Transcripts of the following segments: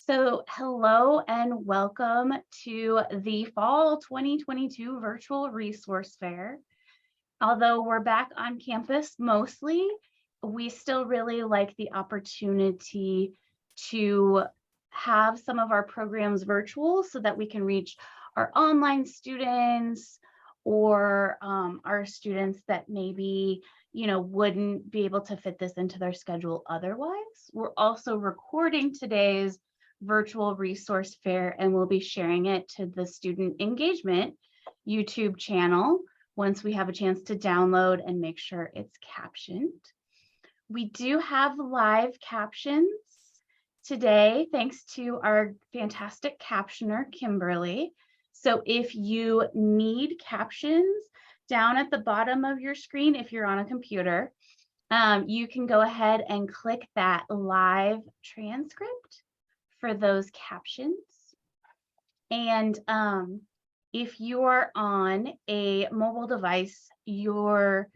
So, hello and welcome to the Fall 2022 Virtual Resource Fair. Although we're back on campus mostly, we still really like the opportunity to have some of our programs virtual so that we can reach our online students or our students that maybe wouldn't be able to fit this into their schedule otherwise. We're also recording today's virtual resource fair and we'll be sharing it to the student engagement YouTube channel once we have a chance to download and make sure it's captioned. We do have live captions today, thanks to our fantastic captioner, Kimberly. So if you need captions, down at the bottom of your screen, if you're on a computer, you can go ahead and click that live transcript for those captions. And if you're on a mobile device, your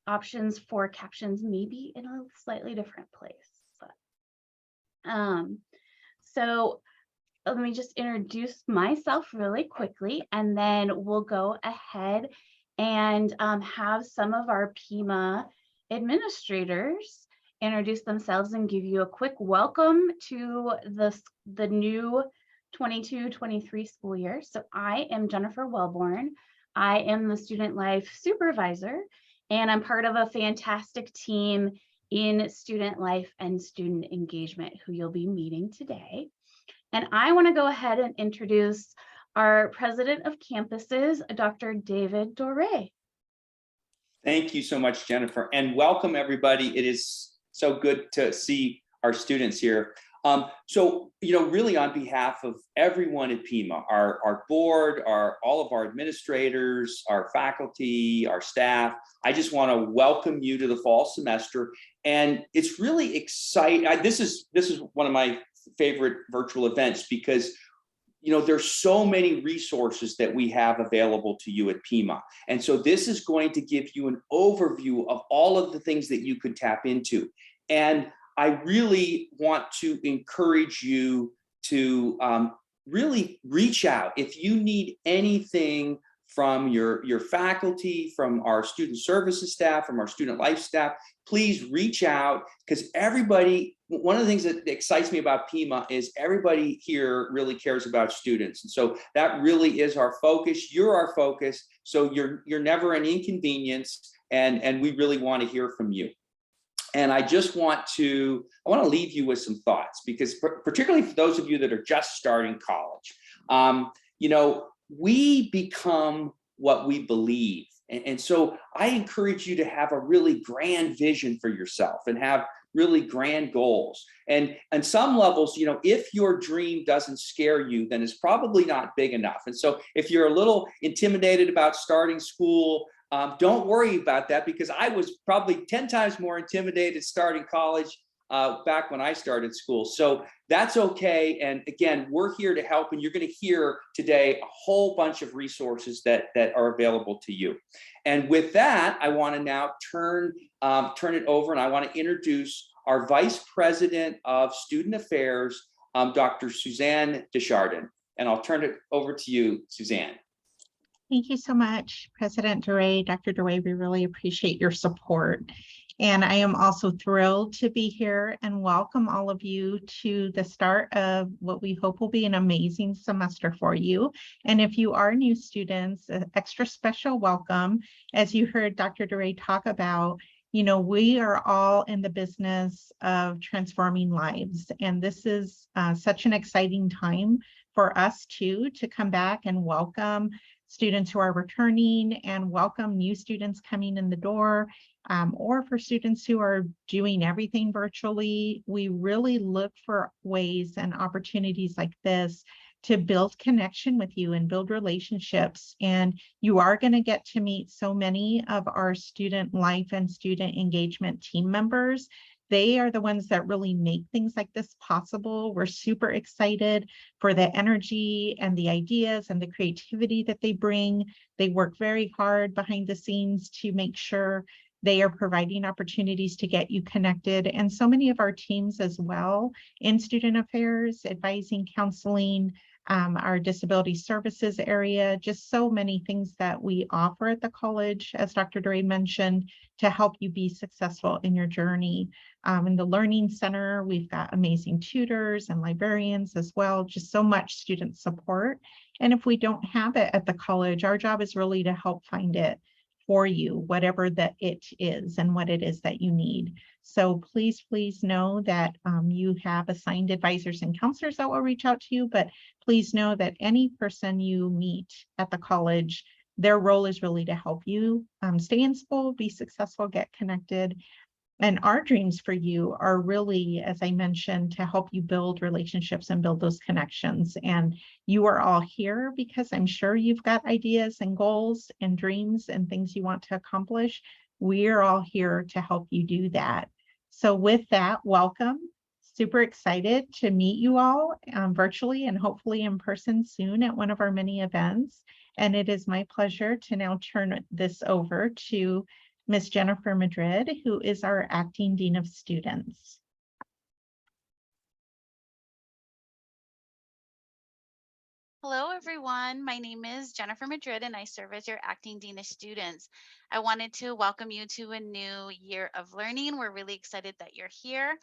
options for captions may be in a slightly different place. So let me just introduce myself really quickly, and then we'll go ahead and have some of our Pima administrators introduce themselves and give you a quick welcome to the new 22-23 school year. So I am Jennifer Wellborn. I am the Student Life Supervisor, and I'm part of a fantastic team in Student Life and Student Engagement who you'll be meeting today. And I want to go ahead and introduce our President of Campuses, Dr. David Doré. Thank you so much, Jennifer, and everybody. It is so good to see our students here. Really on behalf of everyone at Pima, our board, all of our administrators, our faculty, our staff, I just want to welcome you to the fall semester. And it's really exciting. This is one of my favorite virtual events because there's so many resources that we have available to you at Pima. And so this is going to give you an overview of all of the things that you could tap into. And I really want to encourage you to really reach out. If you need anything from your faculty, from our student services staff, from our student life staff, please reach out, because one of the things that excites me about Pima is everybody here really cares about students. And so that really is our focus. You're our focus. So you're never an inconvenience. And we really want to hear from you. And I want to leave you with some thoughts, because particularly for those of you that are just starting college, we become what we believe. And so I encourage you to have a really grand vision for yourself and have really grand goals. And on some levels, if your dream doesn't scare you, then it's probably not big enough. And so if you're a little intimidated about starting school, don't worry about that, because I was probably 10 times more intimidated starting college back when I started school. So that's okay. And again, we're here to help. And you're going to hear today a whole bunch of resources that are available to you. And with that, I want to now turn it over, and I want to introduce our Vice President of Student Affairs, Dr. Suzanne Deschardin. And I'll turn it over to you, Suzanne. Thank you so much, President Doré. Dr. Doré, we really appreciate your support. And I am also thrilled to be here and welcome all of you to the start of what we hope will be an amazing semester for you. And if you are new students, an extra special welcome. As you heard Dr. Doré talk about, we are all in the business of transforming lives. And this is such an exciting time for us too, to come back and welcome students who are returning and welcome new students coming in the door, or for students who are doing everything virtually. We really look for ways and opportunities like this to build connection with you and build relationships. And you are going to get to meet so many of our student life and student engagement team members. They are the ones that really make things like this possible. We're super excited for the energy and the ideas and the creativity that they bring. They work very hard behind the scenes to make sure They are providing opportunities to get you connected, and so many of our teams as well in student affairs, advising, counseling, our disability services area, just so many things that we offer at the college, as Dr. Dre mentioned, to help you be successful in your journey. In the Learning Center, we've got amazing tutors and librarians as well, just so much student support. And if we don't have it at the college, our job is really to help find it for you, whatever that it is and what it is that you need. So please know that you have assigned advisors and counselors that will reach out to you, but please know that any person you meet at the college, their role is really to help you stay in school, be successful, get connected. And our dreams for you are really, as I mentioned, to help you build relationships and build those connections. And you are all here because I'm sure you've got ideas and goals and dreams and things you want to accomplish. We're all here to help you do that. So with that, welcome. Super excited to meet you all virtually and hopefully in person soon at one of our many events. And it is my pleasure to now turn this over to Ms. Jennifer Madrid, who is our Acting Dean of Students. Hello, everyone. My name is Jennifer Madrid, and I serve as your Acting Dean of Students. I wanted to welcome you to a new year of learning. We're really excited that you're here.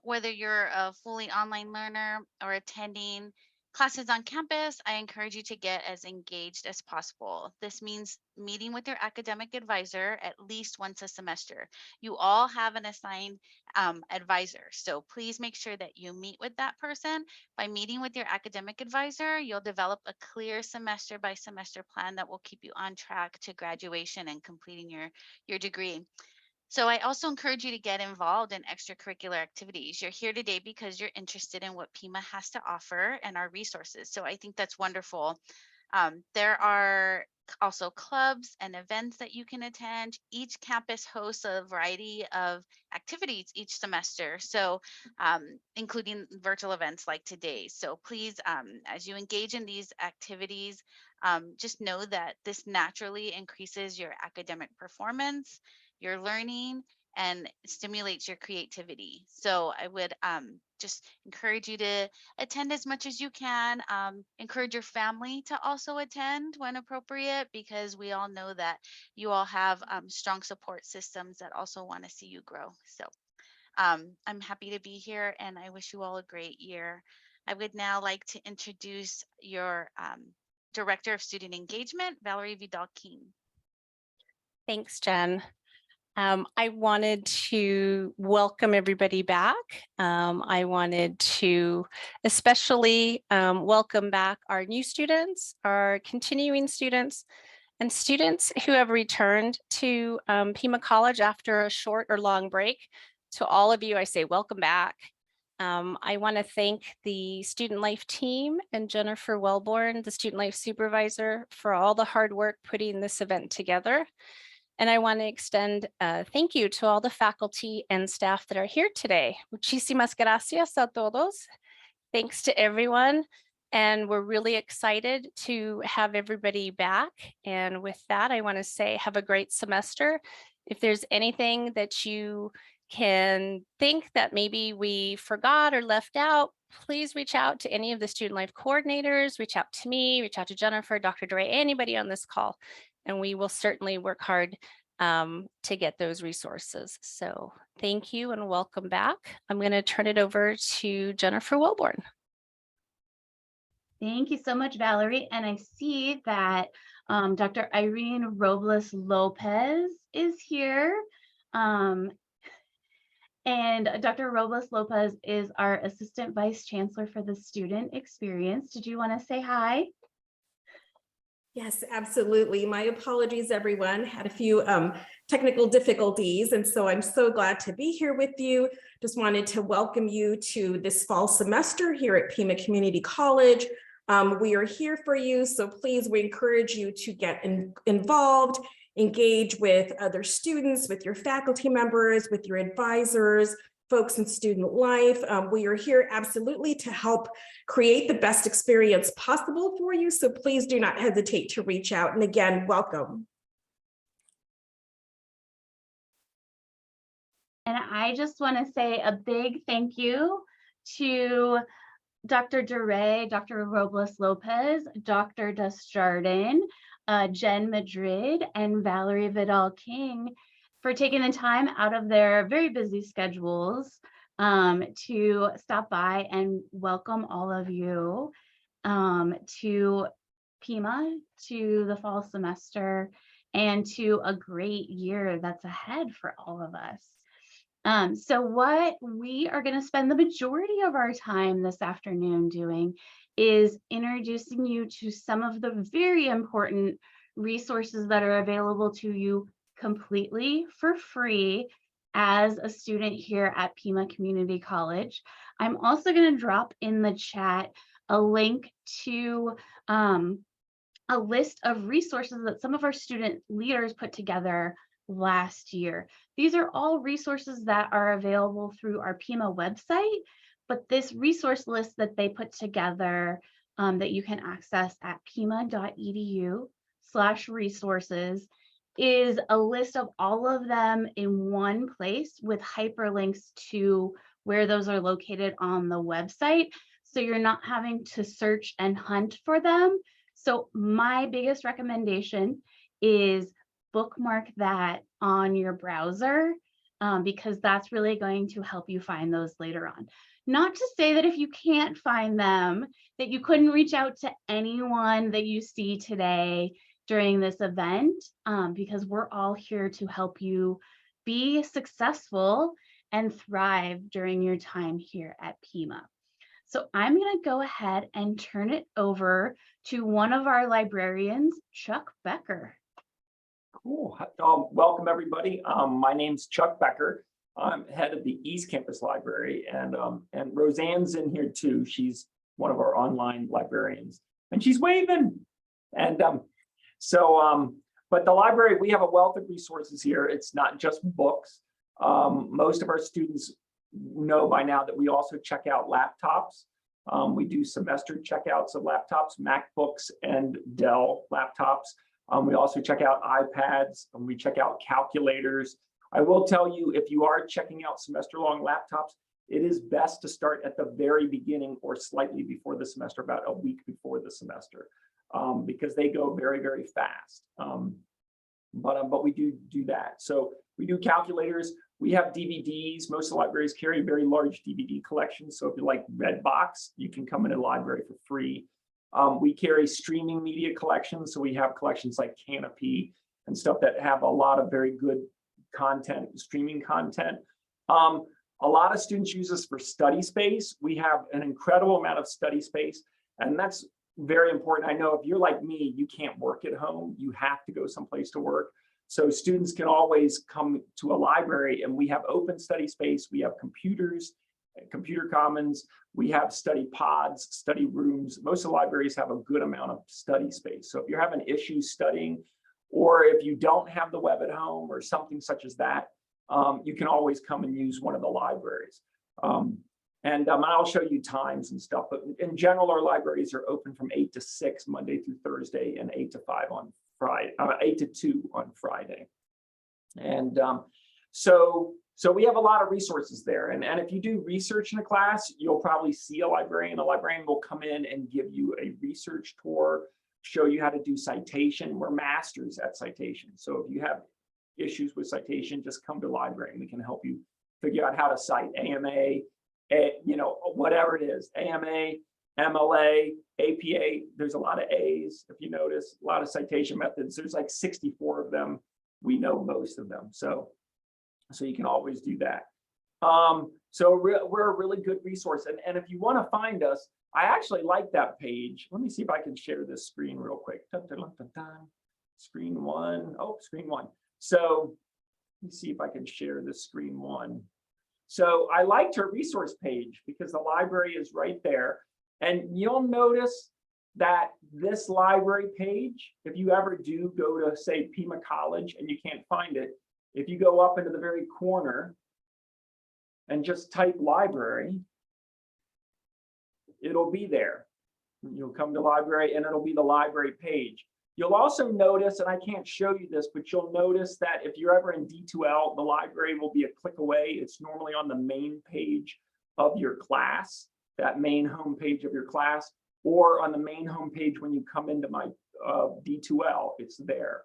Whether you're a fully online learner or attending classes on campus, I encourage you to get as engaged as possible. This means meeting with your academic advisor at least once a semester. You all have an assigned advisor, so please make sure that you meet with that person. By meeting with your academic advisor, you'll develop a clear semester by semester plan that will keep you on track to graduation and completing your degree. So I also encourage you to get involved in extracurricular activities. You're here today because you're interested in what Pima has to offer and our resources. So I think that's wonderful. There are also clubs and events that you can attend. Each campus hosts a variety of activities each semester, so including virtual events like today. So please, as you engage in these activities, just know that this naturally increases your academic performance, your learning, and stimulates your creativity. So I would just encourage you to attend as much as you can. Encourage your family to also attend when appropriate, because we all know that you all have strong support systems that also want to see you grow. So I'm happy to be here, and I wish you all a great year. I would now like to introduce your Director of Student Engagement, Valerie Vidal-King. Thanks, Jen. I wanted to welcome everybody back. I wanted to especially welcome back our new students, our continuing students, and students who have returned to Pima College after a short or long break. To all of you, I say welcome back. I want to thank the Student Life team and Jennifer Wellborn, the Student Life Supervisor, for all the hard work putting this event together. And I want to extend a thank you to all the faculty and staff that are here today. Muchísimas gracias a todos. Thanks to everyone. And we're really excited to have everybody back. And with that, I want to say have a great semester. If there's anything that you can think that maybe we forgot or left out, please reach out to any of the Student Life coordinators, reach out to me, reach out to Jennifer, Dr. Dre, anybody on this call, and we will certainly work hard to get those resources. So thank you and welcome back. I'm going to turn it over to Jennifer Wellborn. Thank you so much, Valerie. And I see that Dr. Irene Robles Lopez is here. And Dr. Robles Lopez is our Assistant Vice Chancellor for the Student Experience. Did you want to say hi? Yes, absolutely. My apologies, everyone. Had a few technical difficulties, and so I'm so glad to be here with you. Just wanted to welcome you to this fall semester here at Pima Community College. We are here for you, so please, we encourage you to get involved, engage with other students, with your faculty members, with your advisors, folks in student life. We are here absolutely to help create the best experience possible for you. So please do not hesitate to reach out. And again, welcome. And I just want to say a big thank you to Dr. Duray, Dr. Robles Lopez, Dr. Desjardins, Jen Madrid, and Valerie Vidal King for taking the time out of their very busy schedules to stop by and welcome all of you to Pima, to the fall semester, and to a great year that's ahead for all of us. So what we are going to spend the majority of our time this afternoon doing is introducing you to some of the very important resources that are available to you completely for free as a student here at Pima Community College. I'm also going to drop in the chat a link to a list of resources that some of our student leaders put together last year. These are all resources that are available through our Pima website, but this resource list that they put together that you can access at pima.edu/resources is a list of all of them in one place with hyperlinks to where those are located on the website. So you're not having to search and hunt for them. So my biggest recommendation is bookmark that on your browser because that's really going to help you find those later on. Not to say that if you can't find them, that you couldn't reach out to anyone that you see today during this event, because we're all here to help you be successful and thrive during your time here at Pima. So I'm going to go ahead and turn it over to one of our librarians, Chuck Becker. Cool. Welcome, everybody. My name's Chuck Becker. I'm head of the East Campus Library, and Roseanne's in here too. She's one of our online librarians, and she's waving. And but the library, we have a wealth of resources here. It's not just books. Most of our students know by now that we also check out laptops. We do semester checkouts of laptops, MacBooks, and Dell laptops. We also check out iPads, and we check out calculators. I will tell you, if you are checking out semester-long laptops, it is best to start at the very beginning or slightly before the semester, about a week before the semester, because they go very, very fast. But we do that. So we do calculators. We have DVDs. Most of the libraries carry very large DVD collections. So if you like Redbox, you can come into the library for free. We carry streaming media collections. So we have collections like Canopy and stuff that have a lot of very good content, streaming content. A lot of students use us for study space. We have an incredible amount of study space, and that's very important. I know if you're like me, you can't work at home. You have to go someplace to work. So students can always come to a library, and we have open study space. We have computers, computer commons. We have study pods, study rooms. Most of the libraries have a good amount of study space. So if you're having issues studying, or if you don't have the web at home or something such as that, you can always come and use one of the libraries. And I'll show you times and stuff, but in general, our libraries are open from 8 to 6, Monday through Thursday, and 8 to 5 on Friday, 8 to 2 on Friday. And so we have a lot of resources there. And if you do research in a class, you'll probably see a librarian. A librarian will come in and give you a research tour, show you how to do citation. We're masters at citation. So if you have issues with citation, just come to the library and we can help you figure out how to cite AMA, whatever it is, AMA, MLA, APA. There's a lot of A's, if you notice, a lot of citation methods. There's like 64 of them. We know most of them. So you can always do that. So we're a really good resource. And if you want to find us, I actually like that page. Let me see if I can share this screen real quick. Dun, dun, dun, dun, dun. Screen one. Oh, screen one. So let me see if I can share this screen one. So I liked her resource page because the library is right there. And you'll notice that this library page, if you ever do go to, say, Pima College and you can't find it, if you go up into the very corner and just type library, it'll be there. You'll come to library and it'll be the library page. You'll also notice, and I can't show you this, but you'll notice that if you're ever in D2L, the library will be a click away. It's normally on the main page of your class, that main home page of your class, or on the main home page when you come into my D2L, it's there.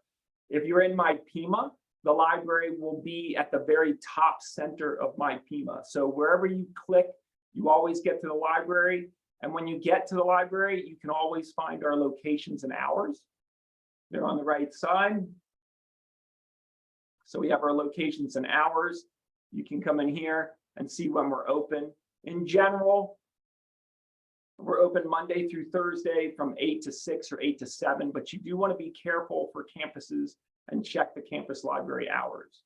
If you're in my Pima, the library will be at the very top center of my Pima. So wherever you click, you always get to the library. And when you get to the library, you can always find our locations and hours. They're on the right side. So we have our locations and hours. You can come in here and see when we're open. In general, we're open Monday through Thursday from 8 to 6 or 8 to 7, but you do want to be careful for campuses and check the campus library hours.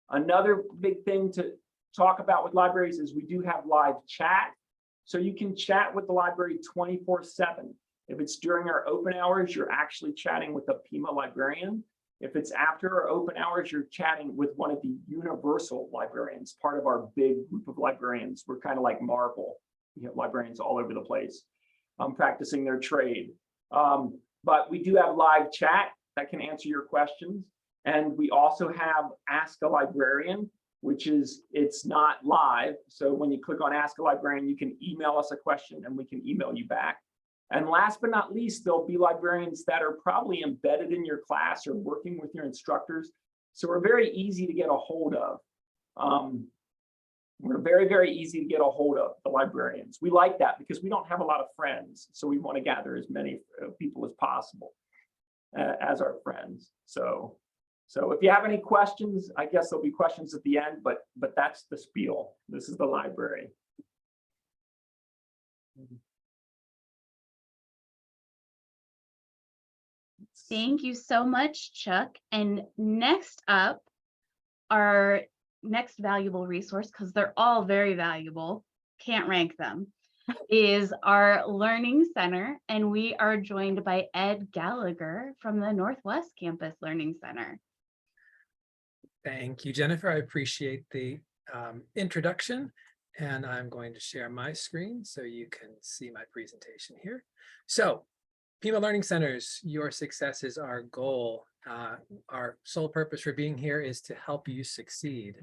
Another big thing to talk about with libraries is we do have live chat. So you can chat with the library 24/7. If it's during our open hours, you're actually chatting with a Pima librarian. If it's after our open hours, you're chatting with one of the universal librarians, part of our big group of librarians. We're kind of like Marvel. We have librarians all over the place practicing their trade. But we do have live chat that can answer your questions. And we also have Ask a Librarian, which is, it's not live. So when you click on Ask a Librarian, you can email us a question and we can email you back. And last but not least, there'll be librarians that are probably embedded in your class or working with your instructors. So we're very easy to get a hold of. We're very, very easy to get a hold of, the librarians. We like that because we don't have a lot of friends. So we want to gather as many people as possible as our friends. So if you have any questions, I guess there'll be questions at the end, but that's the spiel. This is the library. Thank you so much, Chuck. And next up, our next valuable resource, because they're all very valuable, can't rank them, is our Learning Center. And we are joined by Ed Gallagher from the Northwest Campus Learning Center. Thank you, Jennifer. I appreciate the introduction. And I'm going to share my screen so you can see my presentation here. So, Pima Learning Centers, your success is our goal. Our sole purpose for being here is to help you succeed.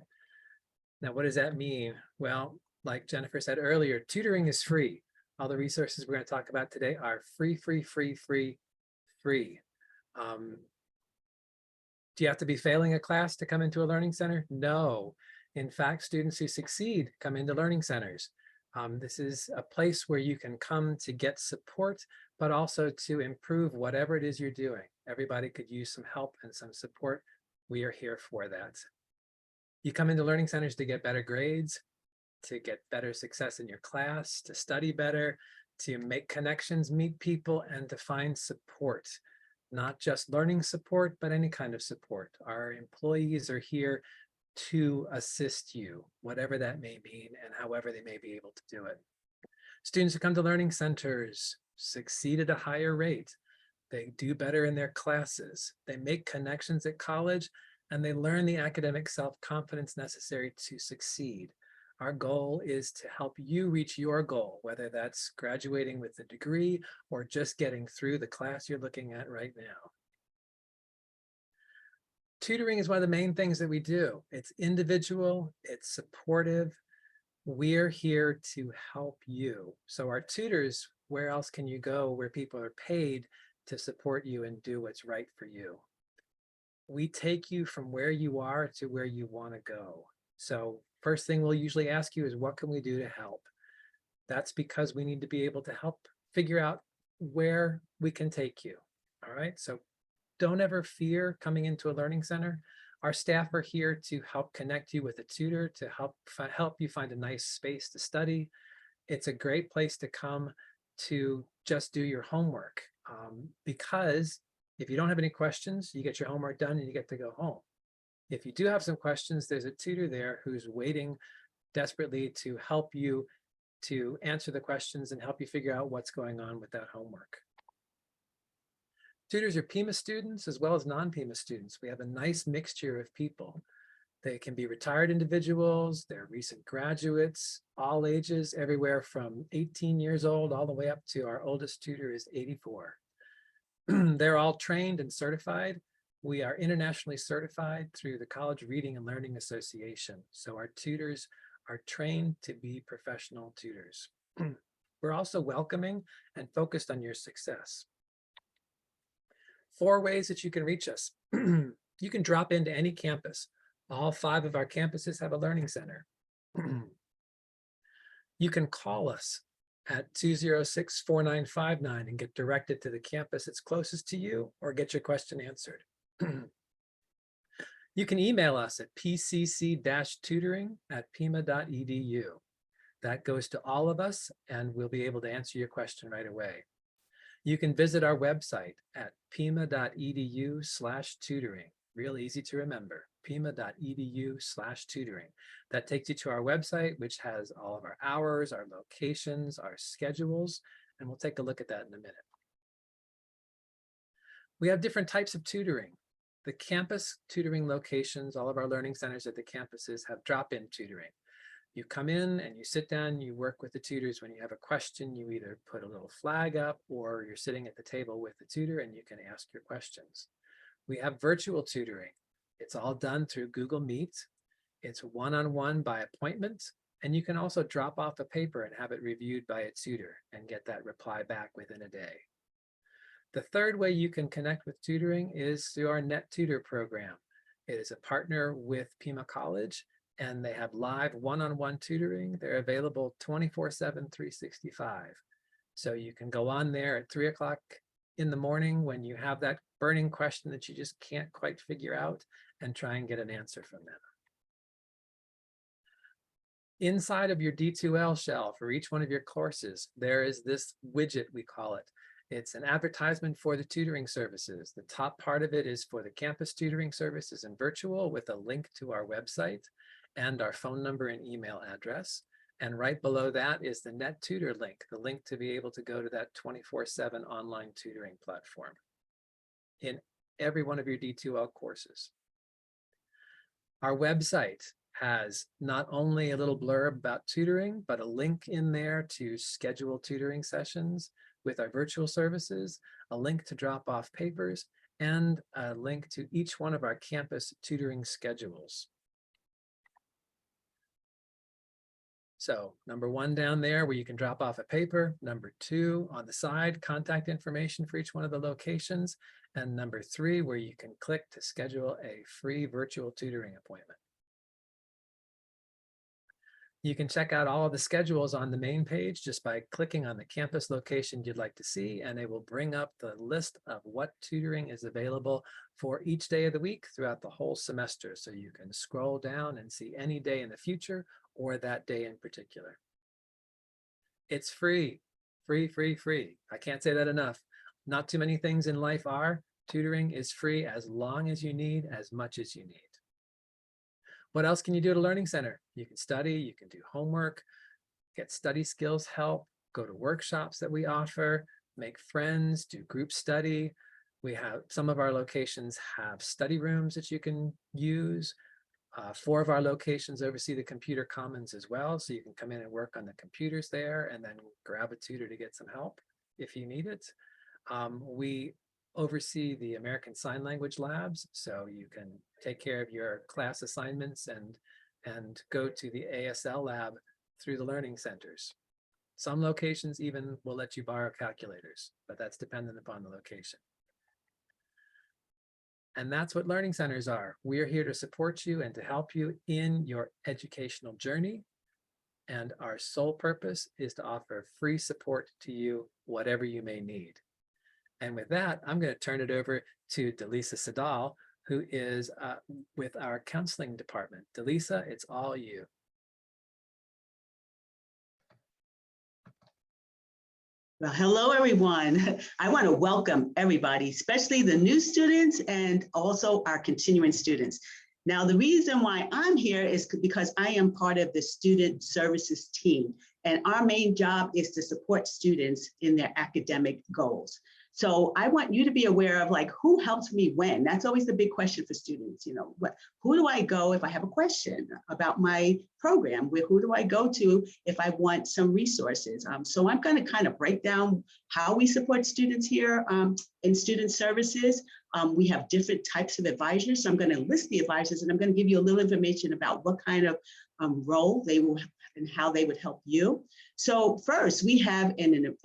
Now, what does that mean? Well, like Jennifer said earlier, tutoring is free. All the resources we're going to talk about today are free. Do you have to be failing a class to come into a learning center? No. In fact, students who succeed come into learning centers. This is a place where you can come to get support, but also to improve whatever it is you're doing. Everybody could use some help and some support. We are here for that. You come into learning centers to get better grades, to get better success in your class, to study better, to make connections, meet people, and to find support. Not just learning support, but any kind of support. Our employees are here to assist you, whatever that may mean and however they may be able to do it. Students who come to learning centers succeed at a higher rate. They do better in their classes. They make connections at college, and they learn the academic self-confidence necessary to succeed. Our goal is to help you reach your goal, whether that's graduating with a degree or just getting through the class you're looking at right now. Tutoring is one of the main things that we do. It's individual, it's supportive. We're here to help you. So our tutors, where else can you go where people are paid to support you and do what's right for you? We take you from where you are to where you want to go. So first thing we'll usually ask you is, what can we do to help? That's because we need to be able to help figure out where we can take you. All right, so don't ever fear coming into a learning center. Our staff are here to help connect you with a tutor, to help you find a nice space to study. It's a great place to come to just do your homework, because if you don't have any questions, you get your homework done and you get to go home. If you do have some questions, there's a tutor there who's waiting desperately to help you to answer the questions and help you figure out what's going on with that homework. Tutors are Pima students as well as non-Pima students. We have a nice mixture of people. They can be retired individuals, they're recent graduates, all ages, everywhere from 18 years old all the way up to our oldest tutor is 84. They're all trained and certified. We are internationally certified through the College Reading and Learning Association. So our tutors are trained to be professional tutors. We're also welcoming and focused on your success. 4 ways that you can reach us. You can drop into any campus. All 5 of our campuses have a learning center. You can call us at 206-4959 and get directed to the campus that's closest to you or get your question answered. You can email us at pcc-tutoring@pima.edu. That goes to all of us and we'll be able to answer your question right away. You can visit our website at pima.edu/tutoring. Real easy to remember, pima.edu/tutoring. That takes you to our website, which has all of our hours, our locations, our schedules, and we'll take a look at that in a minute. We have different types of tutoring. The campus tutoring locations, all of our learning centers at the campuses have drop-in tutoring. You come in and you sit down, you work with the tutors. When you have a question, you either put a little flag up or you're sitting at the table with the tutor and you can ask your questions. We have virtual tutoring. It's all done through Google Meet. It's one-on-one by appointment, and you can also drop off a paper and have it reviewed by a tutor and get that reply back within a day. The third way you can connect with tutoring is through our Net Tutor program. It is a partner with Pima College, and they have live one-on-one tutoring. They're available 24/7, 365. So you can go on there at 3 o'clock in the morning when you have that burning question that you just can't quite figure out and try and get an answer from them. Inside of your D2L shell for each one of your courses, there is this widget, we call it. It's an advertisement for the tutoring services. The top part of it is for the campus tutoring services and virtual with a link to our website and our phone number and email address. And right below that is the Net Tutor link, the link to be able to go to that 24/7 online tutoring platform in every one of your D2L courses. Our website has not only a little blurb about tutoring, but a link in there to schedule tutoring sessions with our virtual services, a link to drop off papers, and a link to each one of our campus tutoring schedules. So number 1 down there where you can drop off a paper, number 2 on the side, contact information for each one of the locations, and number 3 where you can click to schedule a free virtual tutoring appointment. You can check out all of the schedules on the main page just by clicking on the campus location you'd like to see, and it will bring up the list of what tutoring is available for each day of the week throughout the whole semester. So you can scroll down and see any day in the future or that day in particular. It's free, free, free, free. I can't say that enough. Not too many things in life are. Tutoring is free as long as you need, as much as you need. What else can you do at a learning center? You can study, you can do homework, get study skills help, go to workshops that we offer, make friends, do group study. We have some of our locations have study rooms that you can use. 4 of our locations oversee the computer commons as well. So you can come in and work on the computers there and then grab a tutor to get some help if you need it. We oversee the American Sign Language labs, so you can take care of your class assignments and go to the ASL lab through the learning centers. Some locations even will let you borrow calculators, but that's dependent upon the location. And that's what learning centers are. We are here to support you and to help you in your educational journey. And our sole purpose is to offer free support to you, whatever you may need. And with that, I'm going to turn it over to Delisa Sadal, who is with our counseling department. Delisa, it's all you. Well, hello, everyone. I want to welcome everybody, especially the new students and also our continuing students. Now, the reason why I'm here is because I am part of the student services team, and our main job is to support students in their academic goals. So I want you to be aware of like, who helps me when? That's always the big question for students. You know, who do I go if I have a question about my program? Who do I go to if I want some resources? So I'm going to kind of break down how we support students here in student services. We have different types of advisors. So I'm going to list the advisors, and I'm going to give you a little information about what kind of role they will have and how they would help you. So first, we have an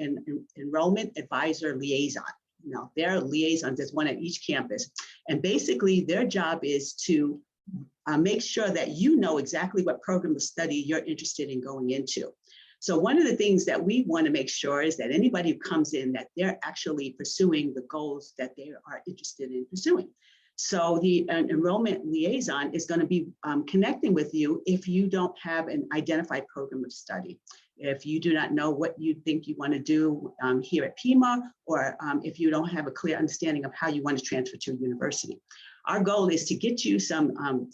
enrollment advisor liaison. Now, there are liaisons, there's one at each campus. And basically, their job is to make sure that you know exactly what program of study you're interested in going into. So one of the things that we want to make sure is that anybody who comes in, that they're actually pursuing the goals that they are interested in pursuing. So the enrollment liaison is going to be connecting with you if you don't have an identified program of study. If you do not know what you think you want to do here at Pima, or if you don't have a clear understanding of how you want to transfer to a university. Our goal is to get you some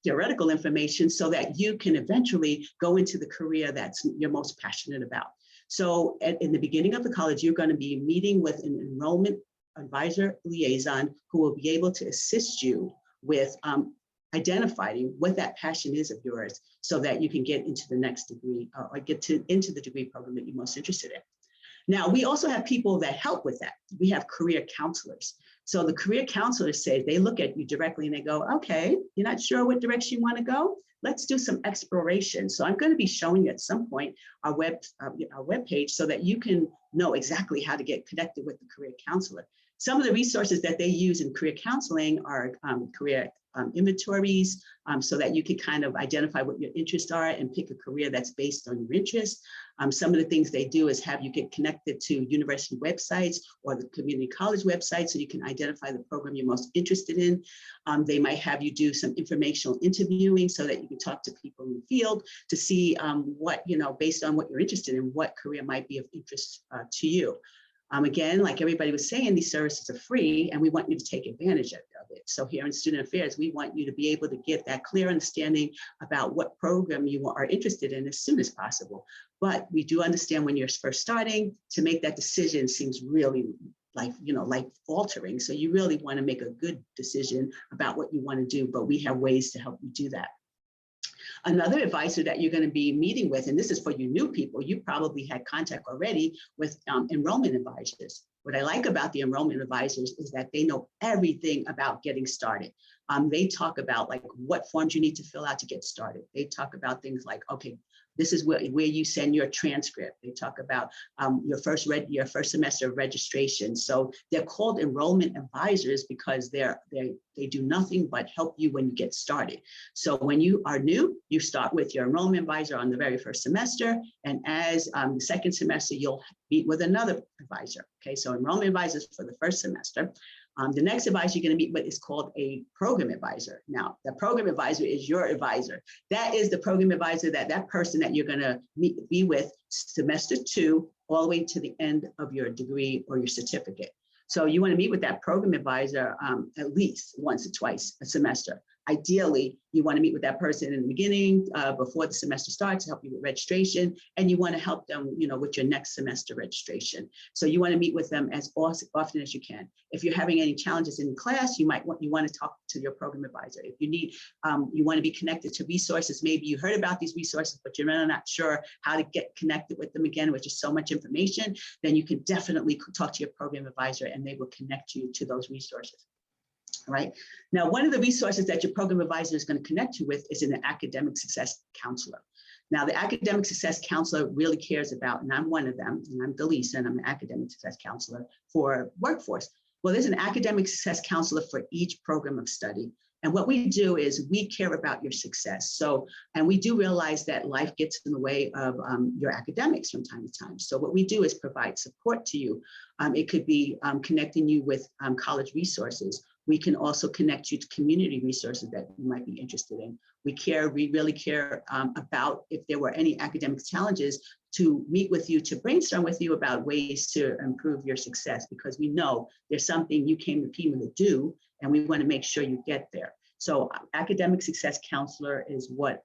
theoretical information so that you can eventually go into the career that's you're most passionate about. So in the beginning of the college, you're going to be meeting with an enrollment advisor liaison who will be able to assist you with identifying what that passion is of yours so that you can get into the next degree or into the degree program that you're most interested in. Now, we also have people that help with that. We have career counselors. So the career counselors say, they look at you directly and they go, okay, you're not sure what direction you want to go? Let's do some exploration. So I'm going to be showing you at some point our web page so that you can know exactly how to get connected with the career counselor. Some of the resources that they use in career counseling are career inventories, so that you can kind of identify what your interests are and pick a career that's based on your interests. Some of the things they do is have you get connected to university websites or the community college website so you can identify the program you're most interested in. They might have you do some informational interviewing so that you can talk to people in the field to see what, based on what you're interested in, what career might be of interest to you. Again, like everybody was saying, these services are free and we want you to take advantage of it. So here in Student Affairs, we want you to be able to get that clear understanding about what program you are interested in as soon as possible. But we do understand when you're first starting, to make that decision seems really life altering. So you really want to make a good decision about what you want to do, but we have ways to help you do that. Another advisor that you're going to be meeting with, and this is for you new people, you probably had contact already with enrollment advisors. What I like about the enrollment advisors is that they know everything about getting started. They talk about like what forms you need to fill out to get started. They talk about things like, okay, this is where you send your transcript. They talk about your first semester of registration. So they're called enrollment advisors because they do nothing but help you when you get started. So when you are new, you start with your enrollment advisor on the very first semester. And as the second semester, you'll meet with another advisor. Okay, so enrollment advisors for the first semester. The next advisor you're going to meet with is called a program advisor. Now, the program advisor is your advisor. That is the program advisor that person that you're going to be with semester 2 all the way to the end of your degree or your certificate. So you want to meet with that program advisor at least once or twice a semester. Ideally, you want to meet with that person in the beginning before the semester starts to help you with registration, and you want to help them, with your next semester registration. So you want to meet with them as often as you can. If you're having any challenges in class, you want to talk to your program advisor. If you need, you want to be connected to resources. Maybe you heard about these resources, but you're really not sure how to get connected with them again, which is so much information. Then you can definitely talk to your program advisor, and they will connect you to those resources. Right. Now, one of the resources that your program advisor is going to connect you with is an academic success counselor. Now, the academic success counselor really cares about, and I'm one of them, and I'm Delisa, and I'm an academic success counselor for workforce. Well, there's an academic success counselor for each program of study. And what we do is we care about your success. So, and we do realize that life gets in the way of your academics from time to time. So what we do is provide support to you. It could be connecting you with college resources. We can also connect you to community resources that you might be interested in. We really care about if there were any academic challenges to meet with you, to brainstorm with you about ways to improve your success, because we know there's something you came to Pima to do, and we want to make sure you get there. So academic success counselor is what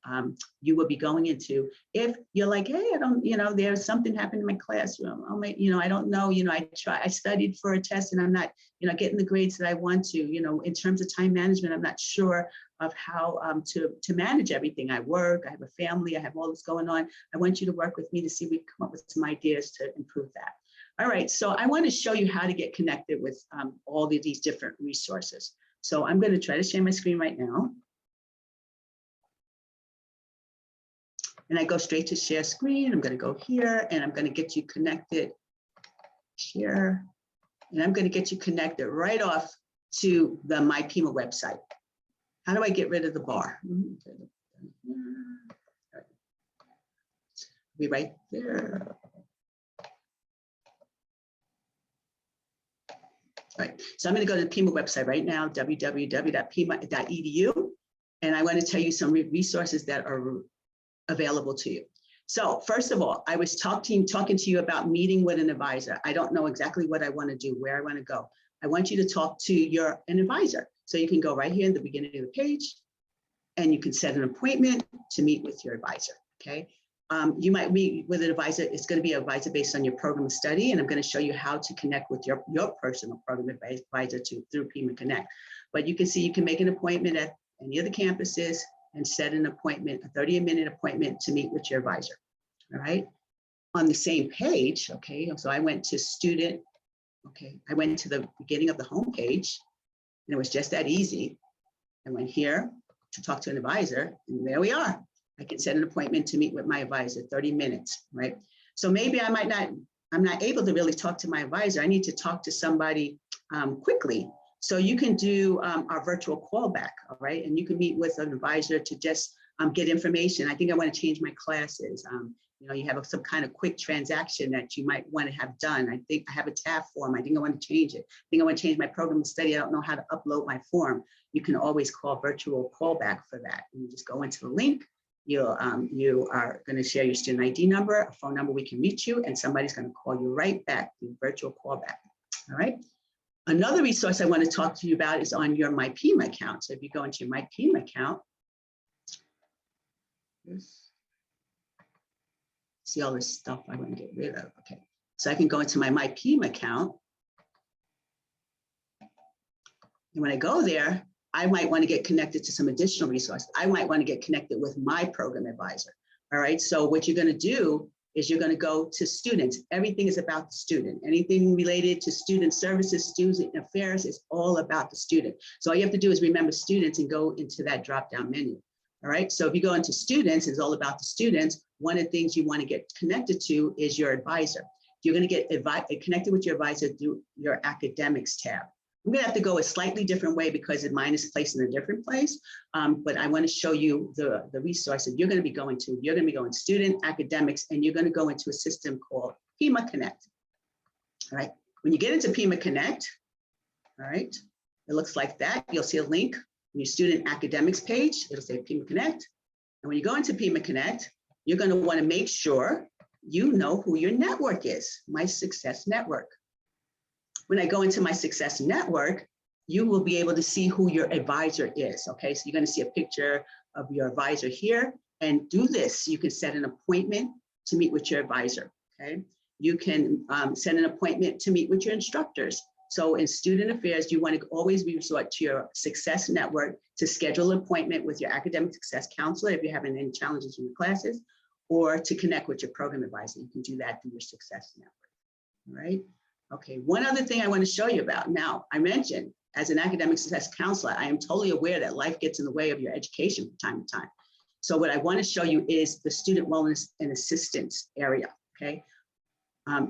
you will be going into. If you're like, hey, I don't, there's something happened in my classroom. I don't know, I studied for a test and I'm not, getting the grades that I want to, in terms of time management, I'm not sure of how to manage everything. I work, I have a family, I have all this going on. I want you to work with me to see if we can come up with some ideas to improve that. All right, so I want to show you how to get connected with all of these different resources. So I'm going to try to share my screen right now. And I go straight to share screen. I'm going to go here and I'm going to get you connected. Share. And I'm going to get you connected right off to the My Pima website. How do I get rid of the bar? Be right there. All right, so I'm going to go to the Pima website right now, www.pima.edu, and I want to tell you some resources that are available to you. So first of all, I was talking to you about meeting with an advisor. I don't know exactly what I want to do, where I want to go. I want you to talk to an advisor. So you can go right here in the beginning of the page, and you can set an appointment to meet with your advisor, okay? You might meet with an advisor. It's going to be an advisor based on your program of study, and I'm going to show you how to connect with your personal program advisor through Pima Connect. But you can see you can make an appointment at any of the campuses and set an appointment, a 30-minute appointment to meet with your advisor. All right. On the same page, okay. So I went to student. Okay, I went to the beginning of the home page, and it was just that easy. I went here to talk to an advisor, and there we are. I can set an appointment to meet with my advisor, 30 minutes, right? So maybe I'm not able to really talk to my advisor. I need to talk to somebody quickly. So you can do our virtual callback, all right? And you can meet with an advisor to just get information. I think I want to change my classes. You have some kind of quick transaction that you might want to have done. I think I have a tab form. I think I want to change it. I think I want to change my program of study. I don't know how to upload my form. You can always call virtual callback for that. You just go into the link. You are going to share your student ID number, a phone number we can reach you, and somebody's going to call you right back, the virtual callback. All right. Another resource I want to talk to you about is on your My Pima account. So if you go into your My Pima account, see all this stuff I want to get rid of. Okay. So I can go into my Pima account. And when I go there, I might want to get connected to some additional resources. I might want to get connected with my program advisor. All right. So what you're going to do is you're going to go to students. Everything is about the student. Anything related to student services, student affairs is all about the student. So all you have to do is remember students and go into that drop-down menu. All right. So if you go into students, it's all about the students. One of the things you want to get connected to is your advisor. You're going to get connected with your advisor through your academics tab. I'm going to have to go a slightly different way because mine is placed in a different place. But I want to show you the resources you're going to be going to. You're going to be going student academics, and you're going to go into a system called Pima Connect. All right. When you get into Pima Connect, all right, it looks like that. You'll see a link in your student academics page. It'll say Pima Connect. And when you go into Pima Connect, you're going to want to make sure you know who your network is, My Success Network. When I go into My Success Network, you will be able to see who your advisor is, okay? So you're going to see a picture of your advisor here, and do this. You can set an appointment to meet with your advisor, okay? You can set an appointment to meet with your instructors. So in student affairs, you want to always resort to your Success Network to schedule an appointment with your academic success counselor if you're having any challenges in your classes, or to connect with your program advisor. You can do that through your Success Network, all right? Okay, one other thing I want to show you about. Now, I mentioned as an academic success counselor, I am totally aware that life gets in the way of your education from time to time. So what I want to show you is the student wellness and assistance area, okay?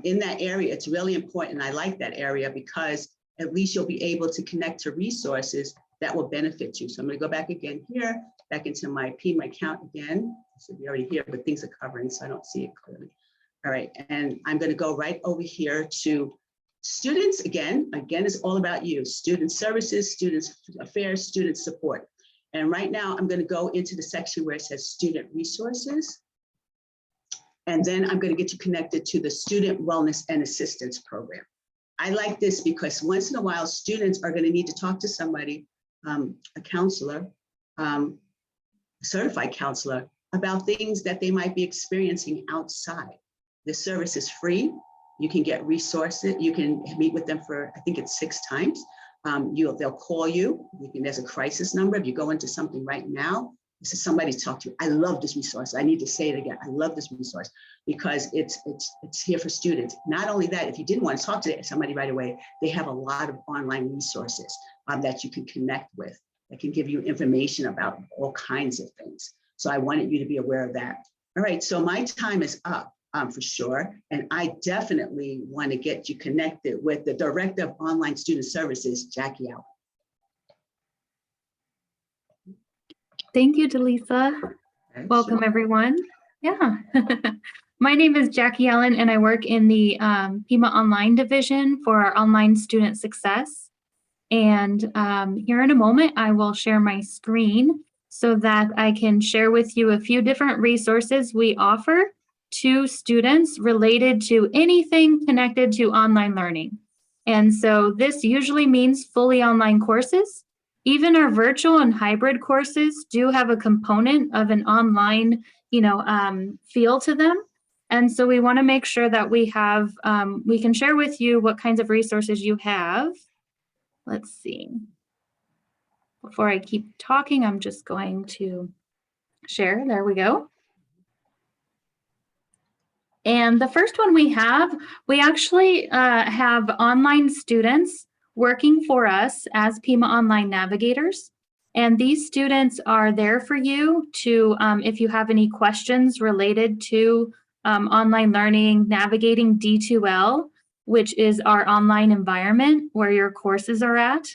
In that area, it's really important. And I like that area because at least you'll be able to connect to resources that will benefit you. So I'm going to go back again here, back into my Pima account again. It should be already here, but things are covering, so I don't see it clearly. All right, and I'm going to go right over here to students. Again, it's all about you. Student services, student affairs, student support. And right now I'm going to go into the section where it says student resources. And then I'm going to get you connected to the student wellness and assistance program. I like this because once in a while, students are going to need to talk to somebody a counselor, a certified counselor, about things that they might be experiencing outside. The service is free. You can get resources. You can meet with them for, I think it's 6 times. They'll call you. There's a crisis number. If you go into something right now, this is somebody to talk to. I love this resource. I need to say it again. I love this resource because it's here for students. Not only that, if you didn't want to talk to somebody right away, they have a lot of online resources that you can connect with, that can give you information about all kinds of things. So I wanted you to be aware of that. All right, so my time is up for sure. And I definitely want to get you connected with the Director of Online Student Services, Jackie Allen. Thank you, Delisa. Okay, Welcome, sure. everyone. Yeah. My name is Jackie Allen, and I work in the Pima Online division for our online student success. And here in a moment, I will share my screen so that I can share with you a few different resources we offer to students related to anything connected to online learning. And so this usually means fully online courses. Even our virtual and hybrid courses do have a component of an online, feel to them. And so we want to make sure that we have, we can share with you what kinds of resources you have. Let's see. Before I keep talking, I'm just going to share. There we go. And the first one we actually have online students working for us as Pima Online Navigators. And these students are there for you to, if you have any questions related to online learning, navigating D2L, which is our online environment where your courses are at.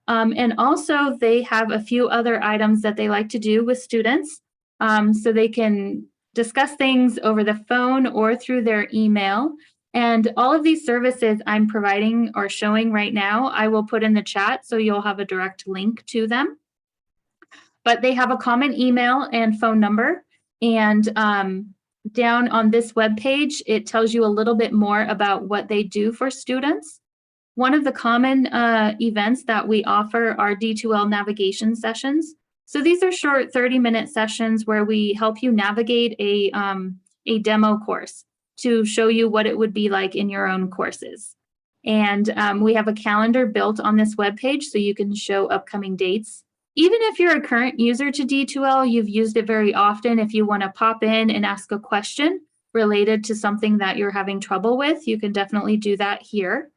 And also they have a few other items that they like to do with students. So they can discuss things over the phone or through their email. And all of these services I'm providing or showing right now, I will put in the chat so you'll have a direct link to them. But they have a common email and phone number. And down on this webpage, it tells you a little bit more about what they do for students. One of the common events that we offer are D2L navigation sessions. So these are short 30-minute sessions where we help you navigate a demo course to show you what it would be like in your own courses. And we have a calendar built on this webpage so you can show upcoming dates. Even if you're a current user to D2L, you've used it very often. If you want to pop in and ask a question related to something that you're having trouble with, you can definitely do that here.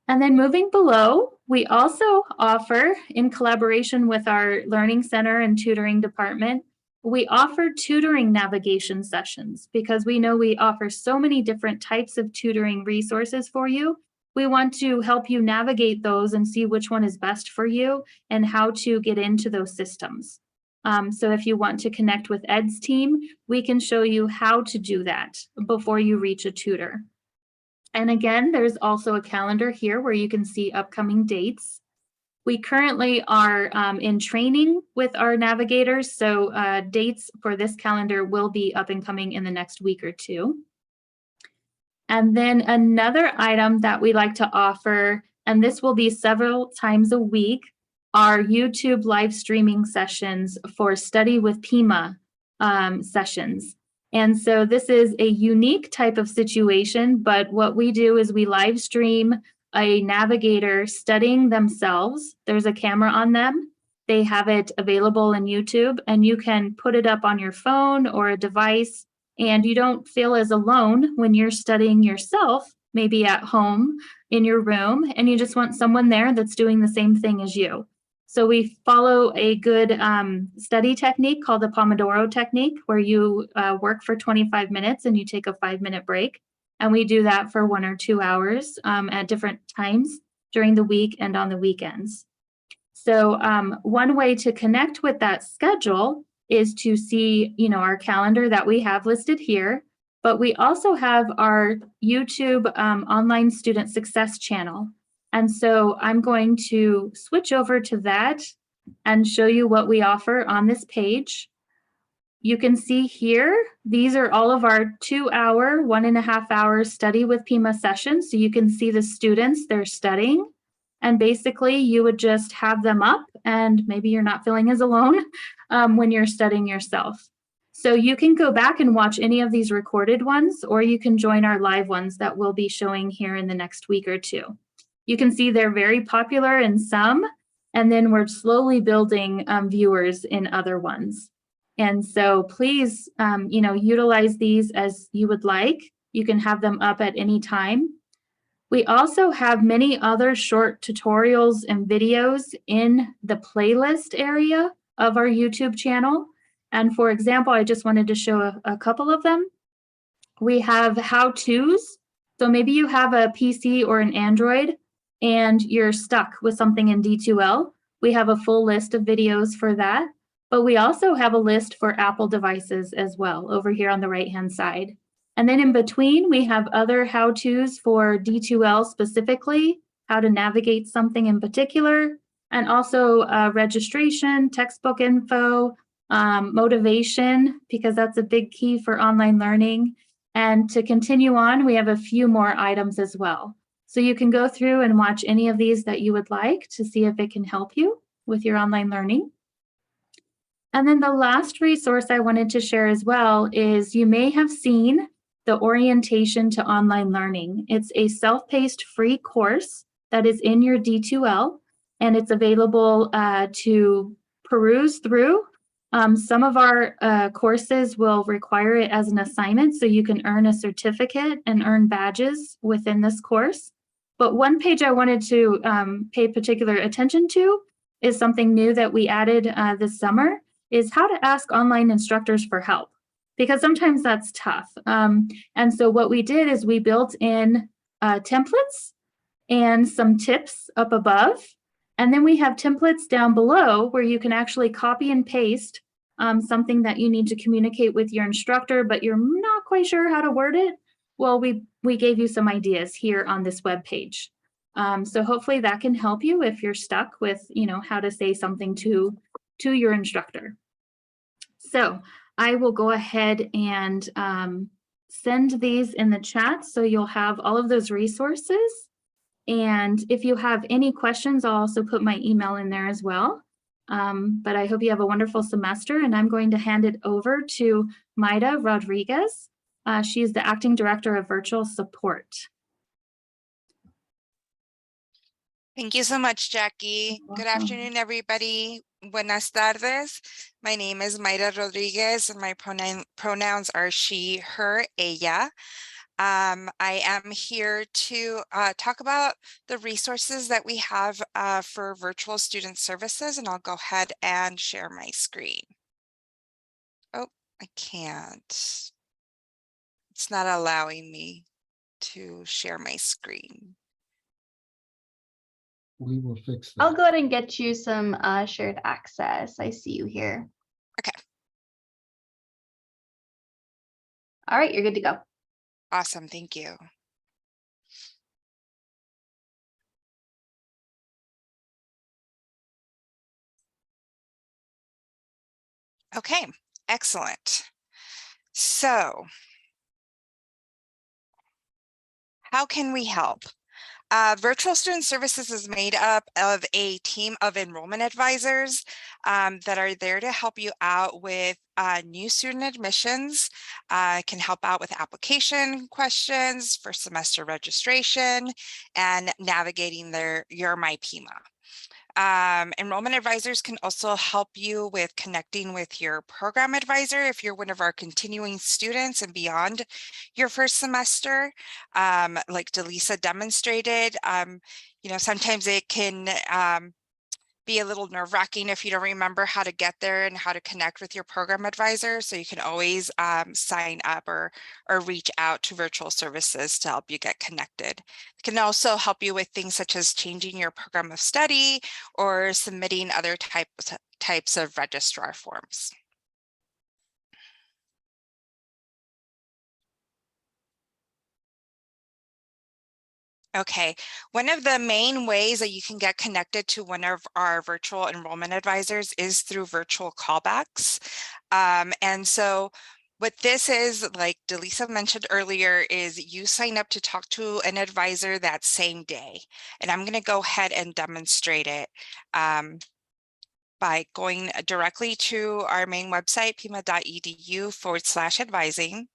And then moving below, we also offer, in collaboration with our Learning Center and Tutoring Department, we offer tutoring navigation sessions because we know we offer so many different types of tutoring resources for you. We want to help you navigate those and see which one is best for you and how to get into those systems. So if you want to connect with Ed's team, we can show you how to do that before you reach a tutor. And again, there's also a calendar here where you can see upcoming dates. We currently are in training with our navigators, so dates for this calendar will be up and coming in the next week or two. And then another item that we like to offer, and this will be several times a week, are YouTube live streaming sessions for Study with Pima sessions. And so this is a unique type of situation, but what we do is we live stream a navigator studying themselves. There's a camera on them. They have it available in YouTube, and you can put it up on your phone or a device, and you don't feel as alone when you're studying yourself, maybe at home in your room, and you just want someone there that's doing the same thing as you. So we follow a good study technique called the Pomodoro technique, where you work for 25 minutes and you take a 5-minute break. And we do that for 1 or 2 hours at different times during the week and on the weekends. So one way to connect with that schedule is to see, our calendar that we have listed here, but we also have our YouTube online student success channel. And so I'm going to switch over to that and show you what we offer on this page. You can see here, these are all of our 2-hour, 1.5 hour study with Pima sessions. So you can see the students they're studying. And basically you would just have them up and maybe you're not feeling as alone when you're studying yourself. So you can go back and watch any of these recorded ones, or you can join our live ones that we'll be showing here in the next week or two. You can see they're very popular in some, and then we're slowly building viewers in other ones. And so please, utilize these as you would like. You can have them up at any time. We also have many other short tutorials and videos in the playlist area of our YouTube channel. And for example, I just wanted to show a couple of them. We have how-tos. So maybe you have a PC or an Android and you're stuck with something in D2L. We have a full list of videos for that, but we also have a list for Apple devices as well over here on the right-hand side. And then in between, we have other how-tos for D2L specifically, how to navigate something in particular, and also registration, textbook info, motivation, because that's a big key for online learning. And to continue on, we have a few more items as well. So you can go through and watch any of these that you would like to see if it can help you with your online learning. And then the last resource I wanted to share as well is you may have seen the Orientation to Online Learning. It's a self-paced free course that is in your D2L, and it's available to peruse through. Some of our courses will require it as an assignment, so you can earn a certificate and earn badges within this course. But one page I wanted to pay particular attention to is something new that we added this summer, is how to ask online instructors for help, because sometimes that's tough. And so what we did is we built in templates and some tips up above. And then we have templates down below where you can actually copy and paste something that you need to communicate with your instructor, but you're not quite sure how to word it. Well, we gave you some ideas here on this web page. So hopefully that can help you if you're stuck with, how to say something to your instructor. So I will go ahead and send these in the chat so you'll have all of those resources. And if you have any questions, I'll also put my email in there as well. But I hope you have a wonderful semester, and I'm going to hand it over to Maida Rodriguez. She is the Acting Director of Virtual Support. Thank you so much, Jackie. Good afternoon, everybody. Buenas tardes. My name is Maida Rodriguez, and my pronouns are she, her, ella. I am here to talk about the resources that we have for virtual student services, and I'll go ahead and share my screen. Oh, I can't. It's not allowing me to share my screen. We will fix that. I'll go ahead and get you some shared access. I see you here. Okay. All right, you're good to go. Awesome, thank you. Okay, excellent. So, how can we help? Virtual Student Services is made up of a team of enrollment advisors that are there to help you out with new student admissions, can help out with application questions for semester registration and navigating your Pima. Enrollment advisors can also help you with connecting with your program advisor if you're one of our continuing students and beyond your first semester. Like Delisa demonstrated, sometimes it can be a little nerve-wracking if you don't remember how to get there and how to connect with your program advisor. So you can always sign up or reach out to virtual services to help you get connected. It can also help you with things such as changing your program of study or submitting other types of registrar forms. Okay, one of the main ways that you can get connected to one of our virtual enrollment advisors is through virtual callbacks. And so What this is, like Delisa mentioned earlier, is you sign up to talk to an advisor that same day. And I'm going to go ahead and demonstrate it by going directly to our main website, pima.edu/advising.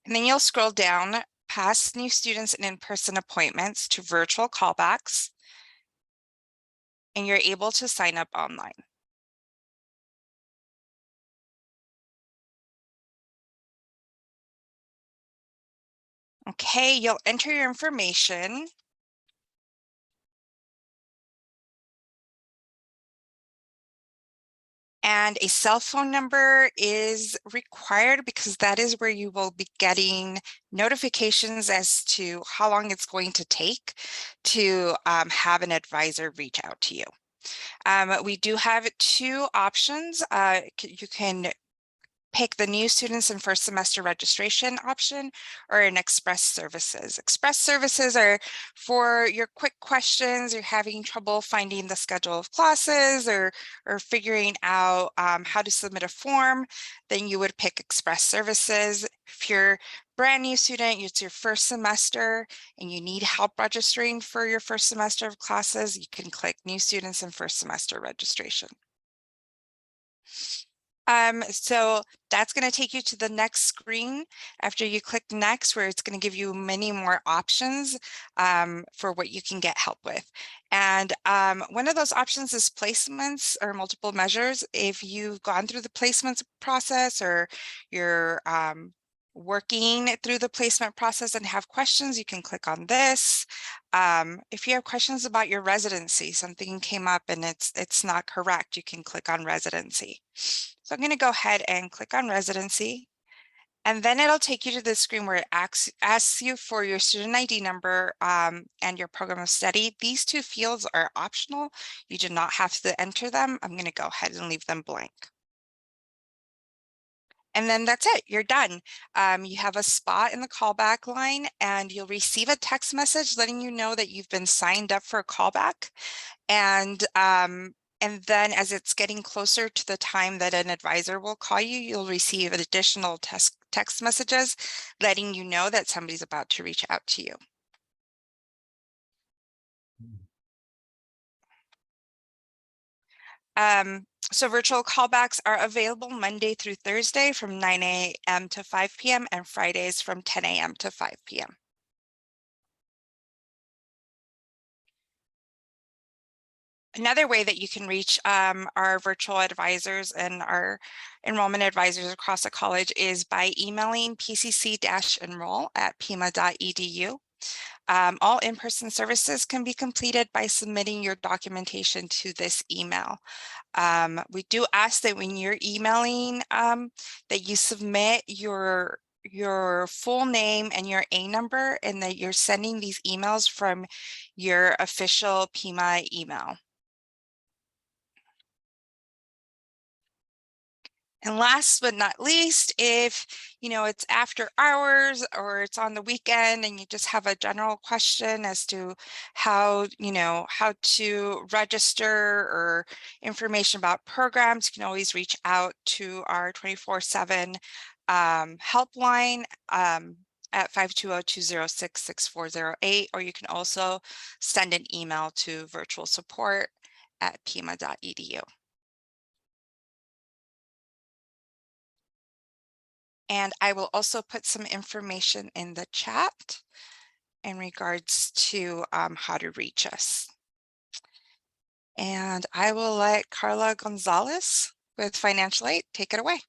And then you'll scroll down past new students and in-person appointments to virtual callbacks. And you're able to sign up online. Okay, you'll enter your information. And a cell phone number is required because that is where you will be getting notifications as to how long it's going to take to have an advisor reach out to you. We do have 2 options. You can pick the new students and first semester registration option or an express services. Express services are for your quick questions, you're having trouble finding the schedule of classes or figuring out how to submit a form, then you would pick express services. If you're brand new student, it's your first semester and you need help registering for your first semester of classes, you can click new students and first semester registration. So that's going to take you to the next screen after you click next, where it's going to give you many more options for what you can get help with. And one of those options is placements or multiple measures. If you've gone through the placements process or you're working through the placement process and have questions, you can click on this. If you have questions about your residency, something came up and it's not correct, you can click on residency. So I'm going to go ahead and click on residency. And then it'll take you to the screen where it asks you for your student ID number and your program of study. These 2 fields are optional. You do not have to enter them. I'm going to go ahead and leave them blank. And then that's it, you're done. You have a spot in the callback line and you'll receive a text message letting you know that you've been signed up for a callback. And then as it's getting closer to the time that an advisor will call you, you'll receive additional text messages letting you know that somebody's about to reach out to you. So virtual callbacks are available Monday through Thursday from 9 a.m. to 5 p.m. and Fridays from 10 a.m. to 5 p.m. Another way that you can reach our virtual advisors and our enrollment advisors across the college is by emailing pcc-enroll@pima.edu. All in-person services can be completed by submitting your documentation to this email. We do ask that when you're emailing that you submit your full name and your A number, and that you're sending these emails from your official Pima email. And last but not least, if it's after hours or it's on the weekend and you just have a general question as to how to register or information about programs, you can always reach out to our 24/7 helpline at 520-206-6408, or you can also send an email to virtualsupport@pima.edu. And I will also put some information in the chat in regards to how to reach us. And I will let Carla Gonzalez with Financial Aid take it away.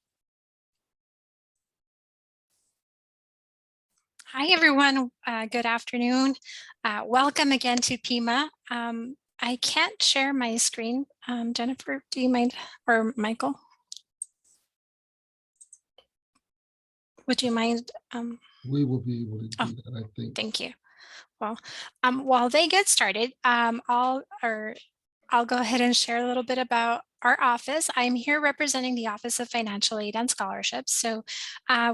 Hi, everyone. Good afternoon. Welcome again to Pima. I can't share my screen. Jennifer, do you mind, or Michael? Would you mind? We will be able to do that, I think. Thank you. Well, while they get started, I'll go ahead and share a little bit about our office. I'm here representing the Office of Financial Aid and Scholarships. So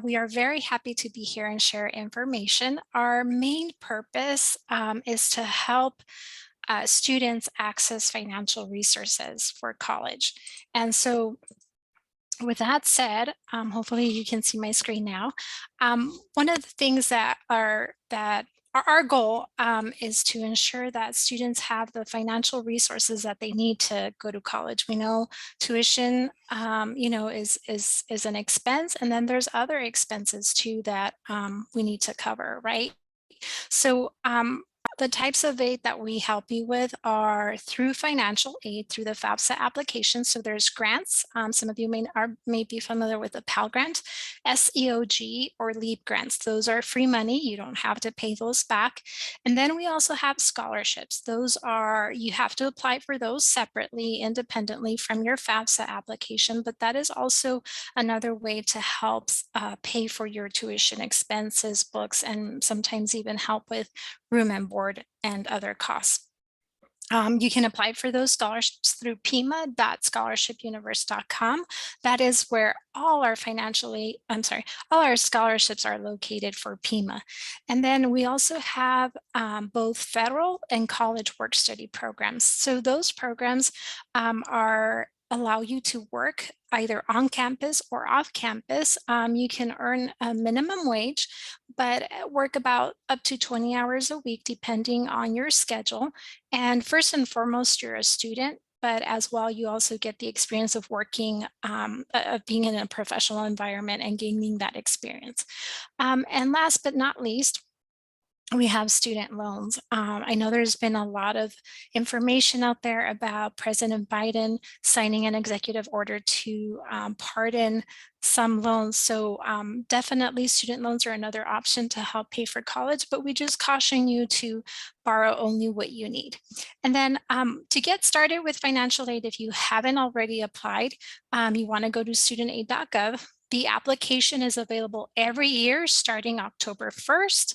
we are very happy to be here and share information. Our main purpose is to help students access financial resources for college. And so with that said, hopefully you can see my screen now. One of the things that our goal is to ensure that students have the financial resources that they need to go to college. We know tuition, is an expense, and then there's other expenses too that we need to cover, right? So the types of aid that we help you with are through financial aid through the FAFSA application. So there's grants. Some of you may be familiar with the Pell Grant, SEOG, or LEAP grants. Those are free money. You don't have to pay those back. And then we also have scholarships. Those are, you have to apply for those separately, independently from your FAFSA application, but that is also another way to help pay for your tuition expenses, books, and sometimes even help with room and board and other costs. You can apply for those scholarships through pima.scholarshipuniverse.com. That is where all our all our scholarships are located for Pima. And then we also have both federal and college work study programs. So those programs allow you to work either on campus or off campus. You can earn a minimum wage, but work about up to 20 hours a week, depending on your schedule. And first and foremost, you're a student, but as well, you also get the experience of working, of being in a professional environment and gaining that experience. And last but not least, we have student loans. I know there's been a lot of information out there about President Biden signing an executive order to pardon some loans. So definitely student loans are another option to help pay for college, but we just caution you to borrow only what you need. And then to get started with financial aid, if you haven't already applied, you want to go to studentaid.gov. The application is available every year starting October 1st.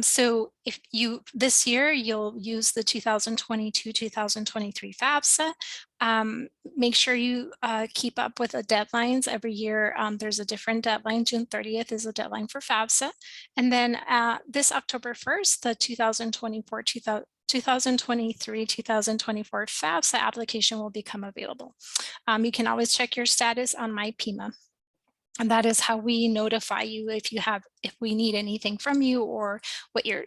So if this year, you'll use the 2022-2023 FAFSA. Make sure you keep up with the deadlines every year. There's a different deadline. June 30th is the deadline for FAFSA. And then this October 1st, the 2023-2024 FAFSA application will become available. You can always check your status on My Pima. And that is how we notify you if we need anything from you, or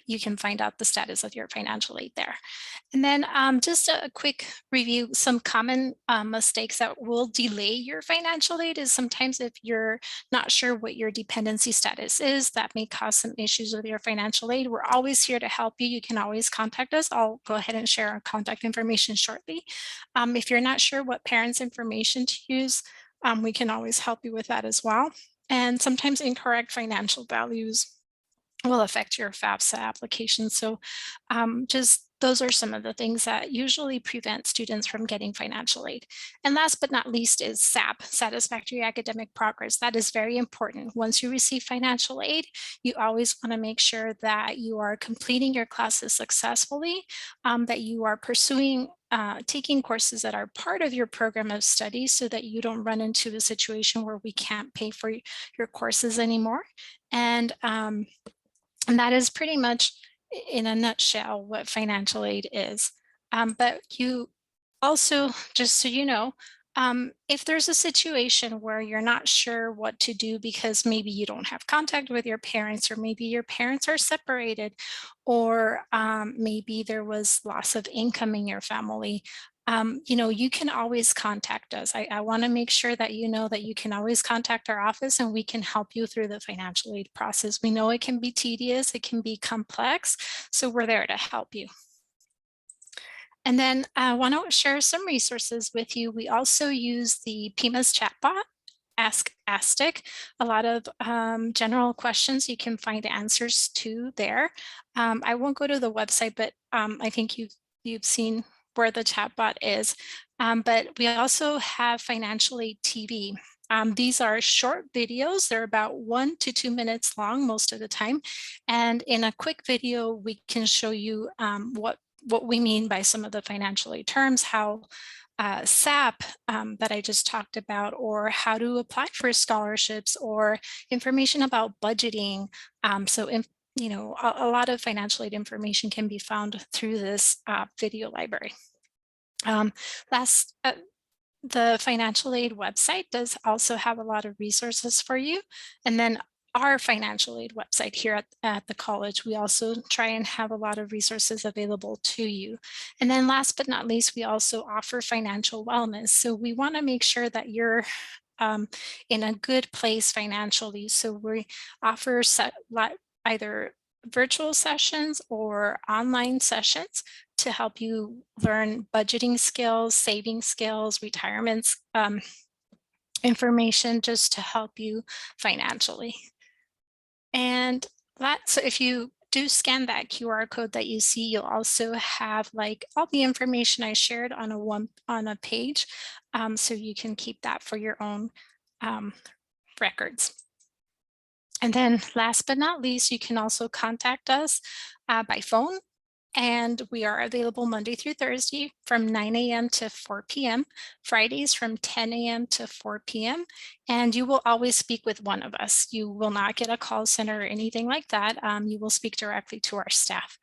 you can find out the status of your financial aid there. And then just a quick review, some common mistakes that will delay your financial aid is sometimes if you're not sure what your dependency status is, that may cause some issues with your financial aid. We're always here to help you. You can always contact us. I'll go ahead and share our contact information shortly. If you're not sure what parents' information to use, we can always help you with that as well. And sometimes incorrect financial values will affect your FAFSA application. So just those are some of the things that usually prevent students from getting financial aid. And last but not least is SAP, Satisfactory Academic Progress. That is very important. Once you receive financial aid, you always want to make sure that you are completing your classes successfully, that you are pursuing taking courses that are part of your program of study so that you don't run into a situation where we can't pay for your courses anymore. And that is pretty much in a nutshell what financial aid is. But you also, just so you know, if there's a situation where you're not sure what to do because maybe you don't have contact with your parents, or maybe your parents are separated, or maybe there was loss of income in your family, you can always contact us. I want to make sure that you know that you can always contact our office and we can help you through the financial aid process. We know it can be tedious, it can be complex, so we're there to help you. And then I want to share some resources with you. We also use the Pima's chatbot, Ask Astic. A lot of general questions you can find answers to there. I won't go to the website, but I think you've seen where the chatbot is. But we also have Financial Aid TV. These are short videos. They're about 1 to 2 minutes long most of the time. And in a quick video, we can show you what we mean by some of the financial aid terms, how SAP that I just talked about, or how to apply for scholarships, or information about budgeting. you know, a lot of financial aid information can be found through this video library. The financial aid website does also have a lot of resources for you. And then our financial aid website here at the college, we also try and have a lot of resources available to you. And then last but not least, we also offer financial wellness. So we want to make sure that you're in a good place financially. So we offer either virtual sessions or online sessions to help you learn budgeting skills, saving skills, retirement information, just to help you financially. And so if you do scan that QR code that you see, you'll also have like all the information I shared on a page, so you can keep that for your own records. And then last but not least, you can also contact us by phone. And we are available Monday through Thursday from 9 a.m. to 4 p.m., Fridays from 10 a.m. to 4 p.m. And you will always speak with one of us. You will not get a call center or anything like that. You will speak directly to our staff.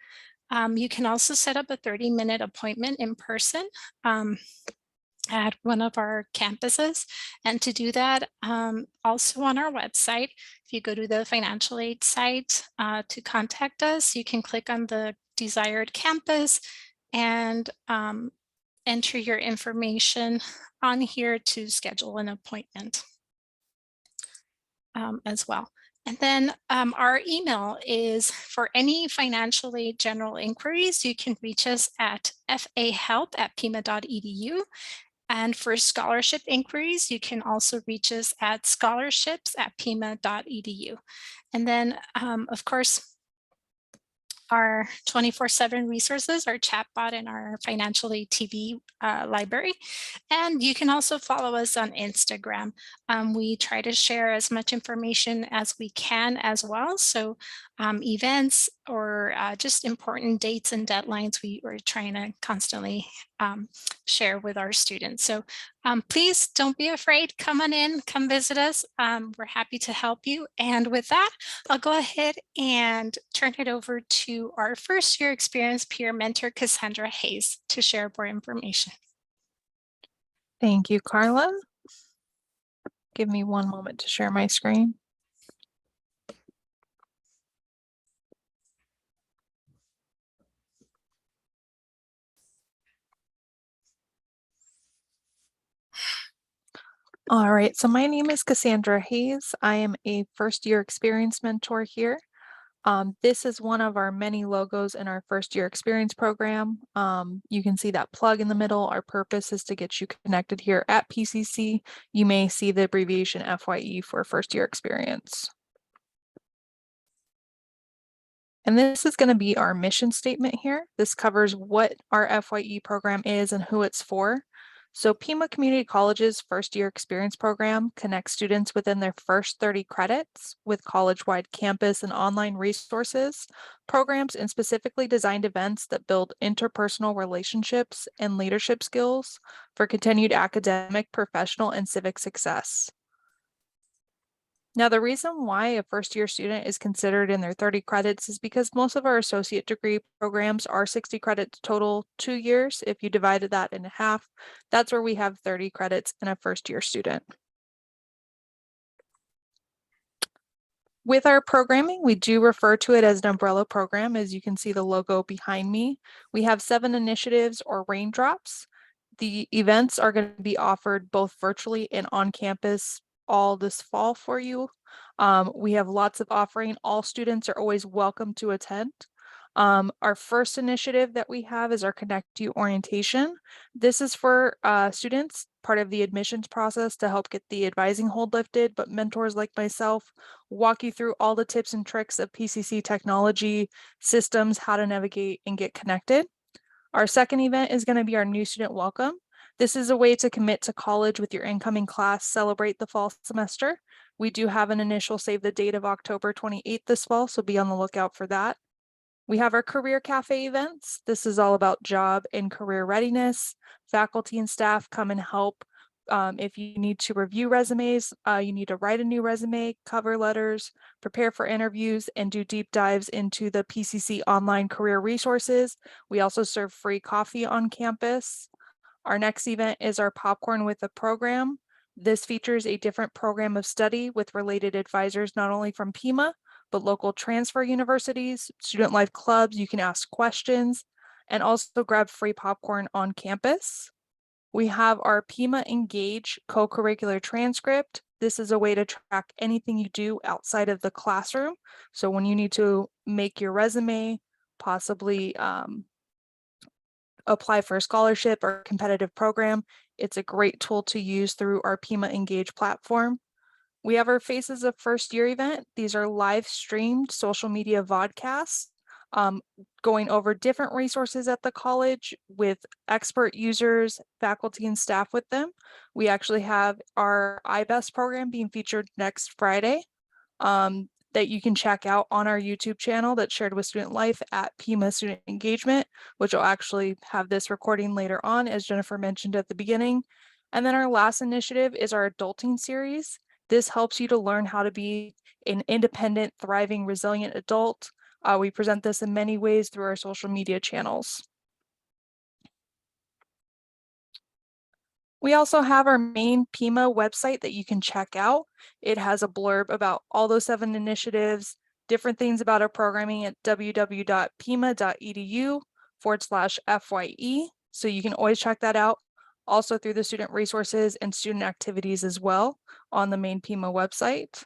You can also set up a 30-minute appointment in person at one of our campuses. And to do that, also on our website, if you go to the financial aid site to contact us, you can click on the desired campus and enter your information on here to schedule an appointment as well. And then our email is for any financial aid general inquiries, you can reach us at fahelp@pima.edu. And for scholarship inquiries, you can also reach us at scholarships@pima.edu. And then, of course, our 24/7 resources, our chatbot, and our financial aid TV library. And you can also follow us on Instagram. We try to share as much information as we can as well. So events or just important dates and deadlines, we're trying to constantly share with our students. So please don't be afraid. Come on in, come visit us. We're happy to help you. And with that, I'll go ahead and turn it over to our first year experience peer mentor, Cassandra Hayes, to share more information. Thank you, Carla. Give me one moment to share my screen. All right, so my name is Cassandra Hayes. I am a first year experience mentor here. This is one of our many logos in our first year experience program. You can see that plug in the middle. Our purpose is to get you connected here at PCC. You may see the abbreviation FYE for first year experience. And this is going to be our mission statement here. This covers what our FYE program is and who it's for. So Pima Community College's first year experience program connects students within their first 30 credits with college-wide campus and online resources, programs, and specifically designed events that build interpersonal relationships and leadership skills for continued academic, professional, and civic success. Now, the reason why a first year student is considered in their 30 credits is because most of our associate degree programs are 60 credits total 2 years. If you divided that in half, that's where we have 30 credits in a first year student. With our programming, we do refer to it as an umbrella program. As you can see the logo behind me, we have 7 initiatives or raindrops. The events are going to be offered both virtually and on campus all this fall for you. We have lots of offering. All students are always welcome to attend. Our first initiative that we have is our Connect You orientation. This is for students, part of the admissions process to help get the advising hold lifted, but mentors like myself walk you through all the tips and tricks of PCC technology, systems, how to navigate and get connected. Our second event is going to be our new student welcome. This is a way to commit to college with your incoming class, celebrate the fall semester. We do have an initial save the date of October 28th this fall, so be on the lookout for that. We have our career cafe events. This is all about job and career readiness. Faculty and staff come and help If you need to review resumes, you need to write a new resume, cover letters, prepare for interviews, and do deep dives into the PCC online career resources. We also serve free coffee on campus. Our next event is our Popcorn with a Program. This features a different program of study with related advisors, not only from Pima, but local transfer universities, student life clubs. You can ask questions and also grab free popcorn on campus. We have our Pima Engage co-curricular transcript. This is a way to track anything you do outside of the classroom. So when you need to make your resume, possibly apply for a scholarship or competitive program, it's a great tool to use through our Pima Engage platform. We have our Faces of First Year event. These are live streamed social media vodcasts, going over different resources at the college with expert users, faculty, and staff with them. We actually have our iBest program being featured next Friday. That you can check out on our YouTube channel that's shared with Student Life at Pima Student Engagement, which will actually have this recording later on, as Jennifer mentioned at the beginning. And then our last initiative is our adulting series. This helps you to learn how to be an independent, thriving, resilient adult. We present this in many ways through our social media channels. We also have our main Pima website that you can check out. It has a blurb about all those 7 initiatives, different things about our programming at www.pima.edu/FYE. So you can always check that out. Also through the student resources and student activities as well on the main Pima website.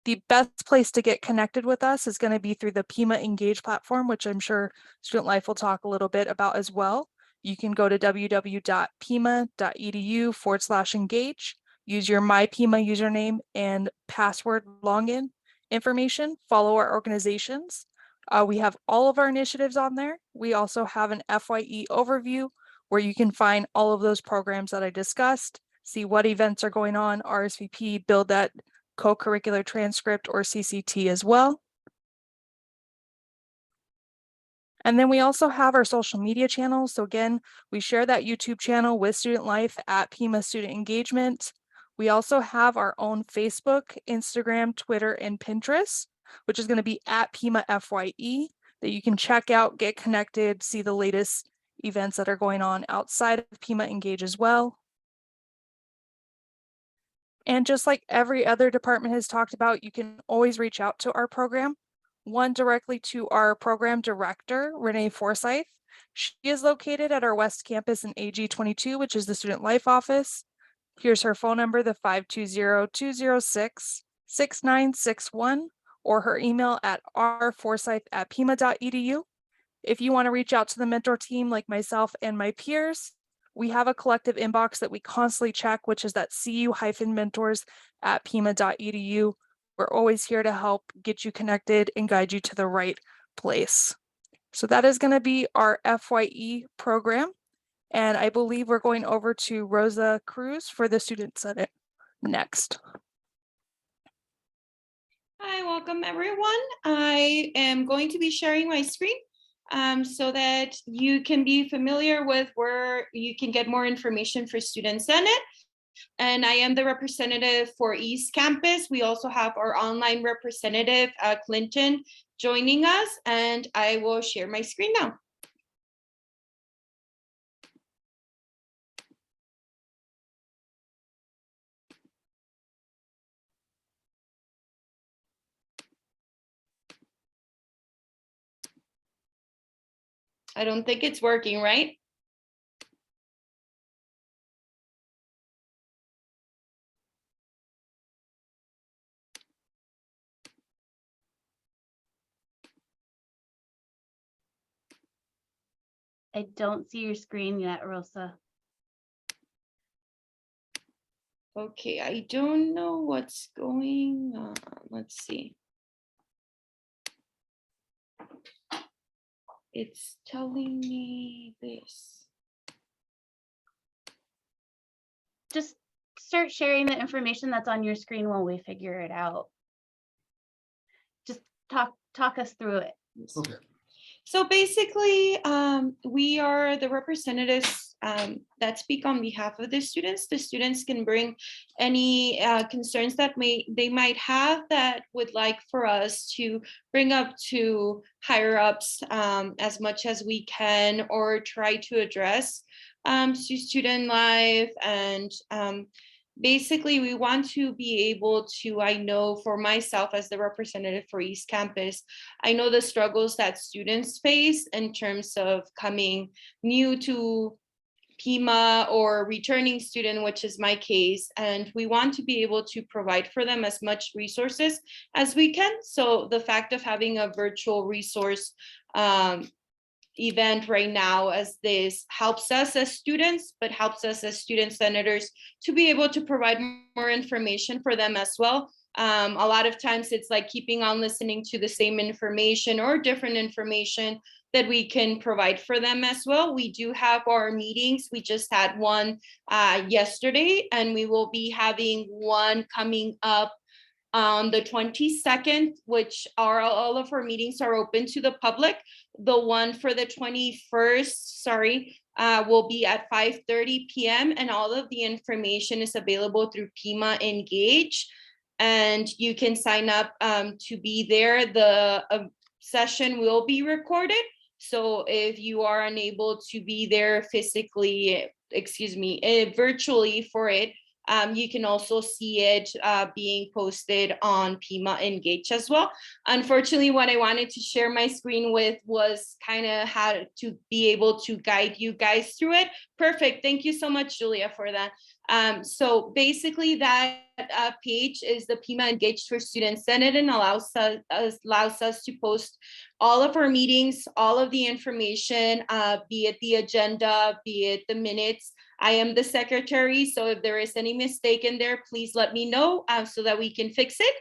The best place to get connected with us is going to be through the Pima Engage platform, which I'm sure Student Life will talk a little bit about as well. You can go to www.pima.edu/engage, use your MyPima username and password login information, follow our organizations. We have all of our initiatives on there. We also have an FYE overview where you can find all of those programs that I discussed, see what events are going on, RSVP, build that co-curricular transcript or CCT as well. And then we also have our social media channels. So again, we share that YouTube channel with Student Life at Pima Student Engagement. We also have our own Facebook, Instagram, Twitter, and Pinterest, which is going to be at Pima FYE, that you can check out, get connected, see the latest events that are going on outside of Pima Engage as well. And just like every other department has talked about, you can always reach out to our program. One directly to our program director, Renee Forsyth. She is located at our West Campus in AG 22, which is the Student Life office. Here's her phone number, the 520-206-6961, or her email at rforsyth@pima.edu. If you want to reach out to the mentor team like myself and my peers, we have a collective inbox that we constantly check, which is that cu-mentors@pima.edu. We're always here to help get you connected and guide you to the right place. So that is going to be our FYE program. And I believe we're going over to Rosa Cruz for the Student Senate next. Hi, welcome everyone. I am going to be sharing my screen so that you can be familiar with where you can get more information for Student Senate. And I am the representative for East Campus. We also have our online representative, Clinton, joining us, and I will share my screen now. I don't think it's working, right? I don't see your screen yet, Rosa. Okay, I don't know what's going on. Let's see. It's telling me this. Just start sharing the information that's on your screen while we figure it out. Just talk us through it. Okay. So basically, we are the representatives that speak on behalf of the students. The students can bring any concerns that they might have that would like for us to bring up to higher ups as much as we can, or try to address to student life. And basically, we want to be able to, I know for myself as the representative for East Campus, I know the struggles that students face in terms of coming new to Pima or returning student, which is my case, and we want to be able to provide for them as much resources as we can. So the fact of having a virtual resource event right now as this helps us as students, but helps us as student senators to be able to provide more information for them as well. A lot of times it's like keeping on listening to the same information or different information that we can provide for them as well. We do have our meetings. We just had one yesterday, and we will be having one coming up on the 22nd, which are all of our meetings are open to the public. The one for the 21st, will be at 5:30 p.m. and all of the information is available through Pima Engage. And you can sign up to be there. The session will be recorded. So if you are unable to be there physically, virtually for it, you can also see it being posted on Pima Engage as well. Unfortunately, what I wanted to share my screen with was kind of how to be able to guide you guys through it. Perfect. Thank you so much, Julia, for that. So basically that page is the Pima Engage for Student Senate, and allows us to post all of our meetings, all of the information, be it the agenda, be it the minutes. I am the secretary, so if there is any mistake in there, please let me know so that we can fix it.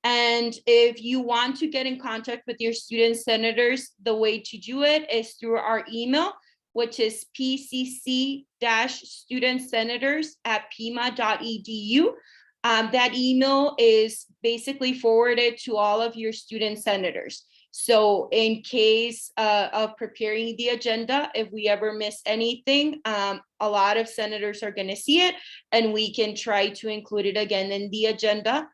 And if you want to get in contact with your student senators, the way to do it is through our email, which is pcc-studentsenators@pima.edu. That email is basically forwarded to all of your student senators. So in case of preparing the agenda, if we ever miss anything, a lot of senators are going to see it, and we can try to include it again in the agenda.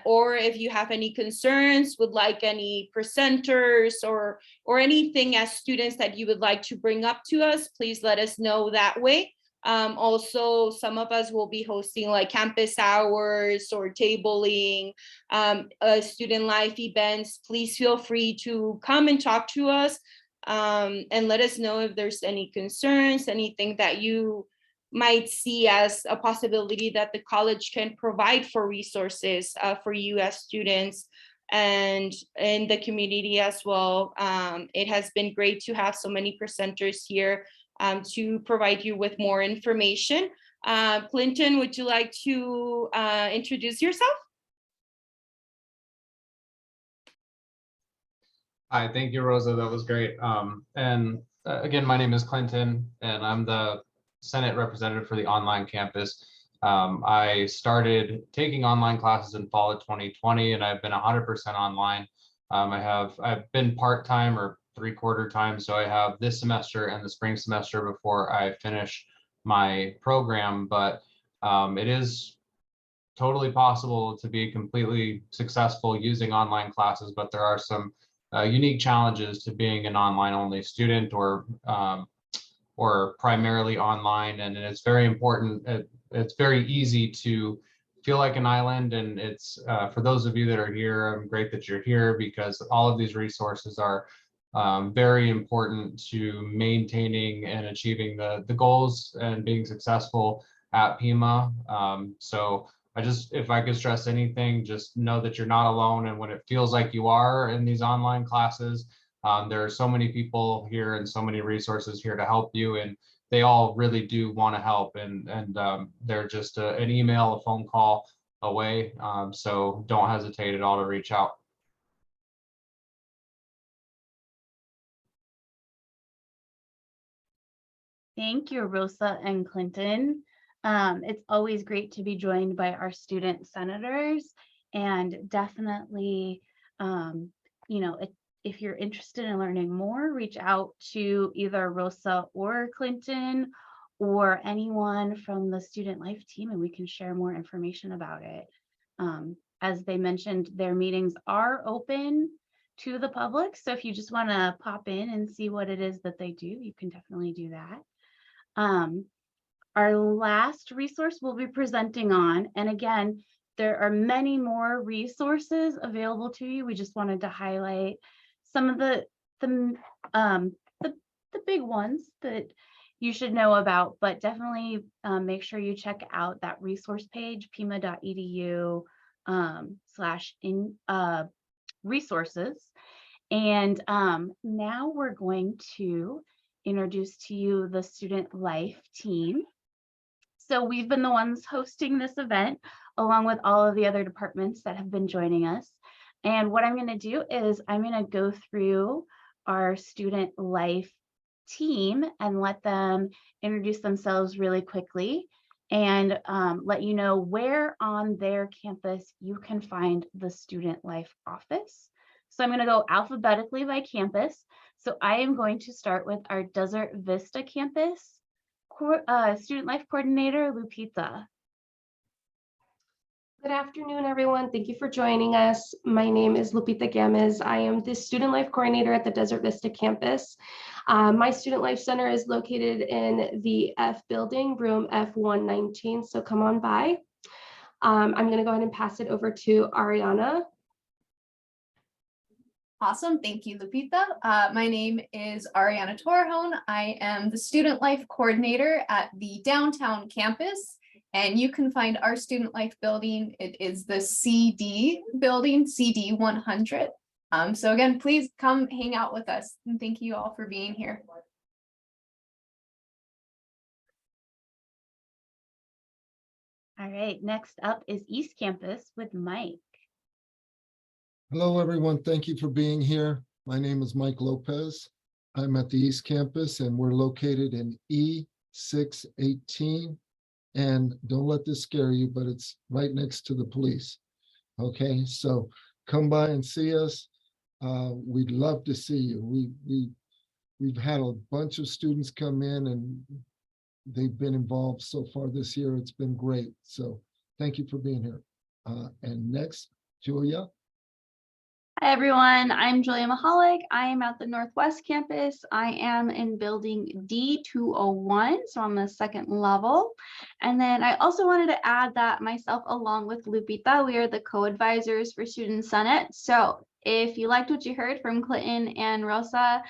Or if you have any concerns, would like any presenters or anything as students that you would like to bring up to us, please let us know that way. Also, some of us will be hosting like campus hours or tabling, student life events. Please feel free to come and talk to us and let us know if there's any concerns, anything that you might see as a possibility that the college can provide for resources for you as students and in the community as well. It has been great to have so many presenters here to provide you with more information. Clinton, would you like to introduce yourself? Hi, thank you, Rosa. That was great. Again, my name is Clinton, and I'm the Senate representative for the online campus. I started taking online classes in fall of 2020, and I've been 100% online. I've been part-time or three-quarter time, so I have this semester and the spring semester before I finish my program, but it is totally possible to be completely successful using online classes, but there are some unique challenges to being an online only student or primarily online, and it's very important. It's very easy to feel like an island, and it's for those of you that are here, I'm great that you're here because all of these resources are very important to maintaining and achieving the goals and being successful at Pima. So if I could stress anything, just know that you're not alone. And when it feels like you are in these online classes, there are so many people here and so many resources here to help you. And they all really do want to help. And they're just an email, a phone call away. So don't hesitate at all to reach out. Thank you, Rosa and Clinton. It's always great to be joined by our student senators, and definitely, if you're interested in learning more, reach out to either Rosa or Clinton, or anyone from the student life team, and we can share more information about it. As they mentioned, their meetings are open to the public. So if you just want to pop in and see what it is that they do, you can definitely do that. Our last resource we'll be presenting on, and again, there are many more resources available to you. We just wanted to highlight some of the big ones that you should know about, but definitely make sure you check out that resource page, pima.edu /resources. And now we're going to introduce to you the student life team. So we've been the ones hosting this event along with all of the other departments that have been joining us. And what I'm going to do is I'm going to go through our student life team and let them introduce themselves really quickly and let you know where on their campus you can find the student life office. So I'm going to go alphabetically by campus. So I am going to start with our Desert Vista campus student life coordinator, Lupita. Good afternoon, everyone. Thank you for joining us. My name is Lupita Gamez. I am the student life coordinator at the Desert Vista campus. My student life center is located in the F building, room F119. So come on by. I'm going to go ahead and pass it over to Ariana. Awesome. Thank you, Lupita. My name is Ariana Torrejon. I am the student life coordinator at the downtown campus, and you can find our student life building. It is the CD building, CD 100. So again, please come hang out with us, and thank you all for being here. All right, next up is East Campus with Mike. Hello, everyone. Thank you for being here. My name is Mike Lopez. I'm at the East Campus and we're located in E618. And don't let this scare you, but it's right next to the police. Okay, so come by and see us. We'd love to see you. We've had a bunch of students come in and they've been involved so far this year. It's been great. So thank you for being here. And next, Julia. Hi, everyone. I'm Julia Mahalik. I am at the Northwest Campus. I am in building D201, so on the second level. And then I also wanted to add that myself, along with Lupita, we are the co-advisors for Student Senate. So if you liked what you heard from Clinton and Rosa,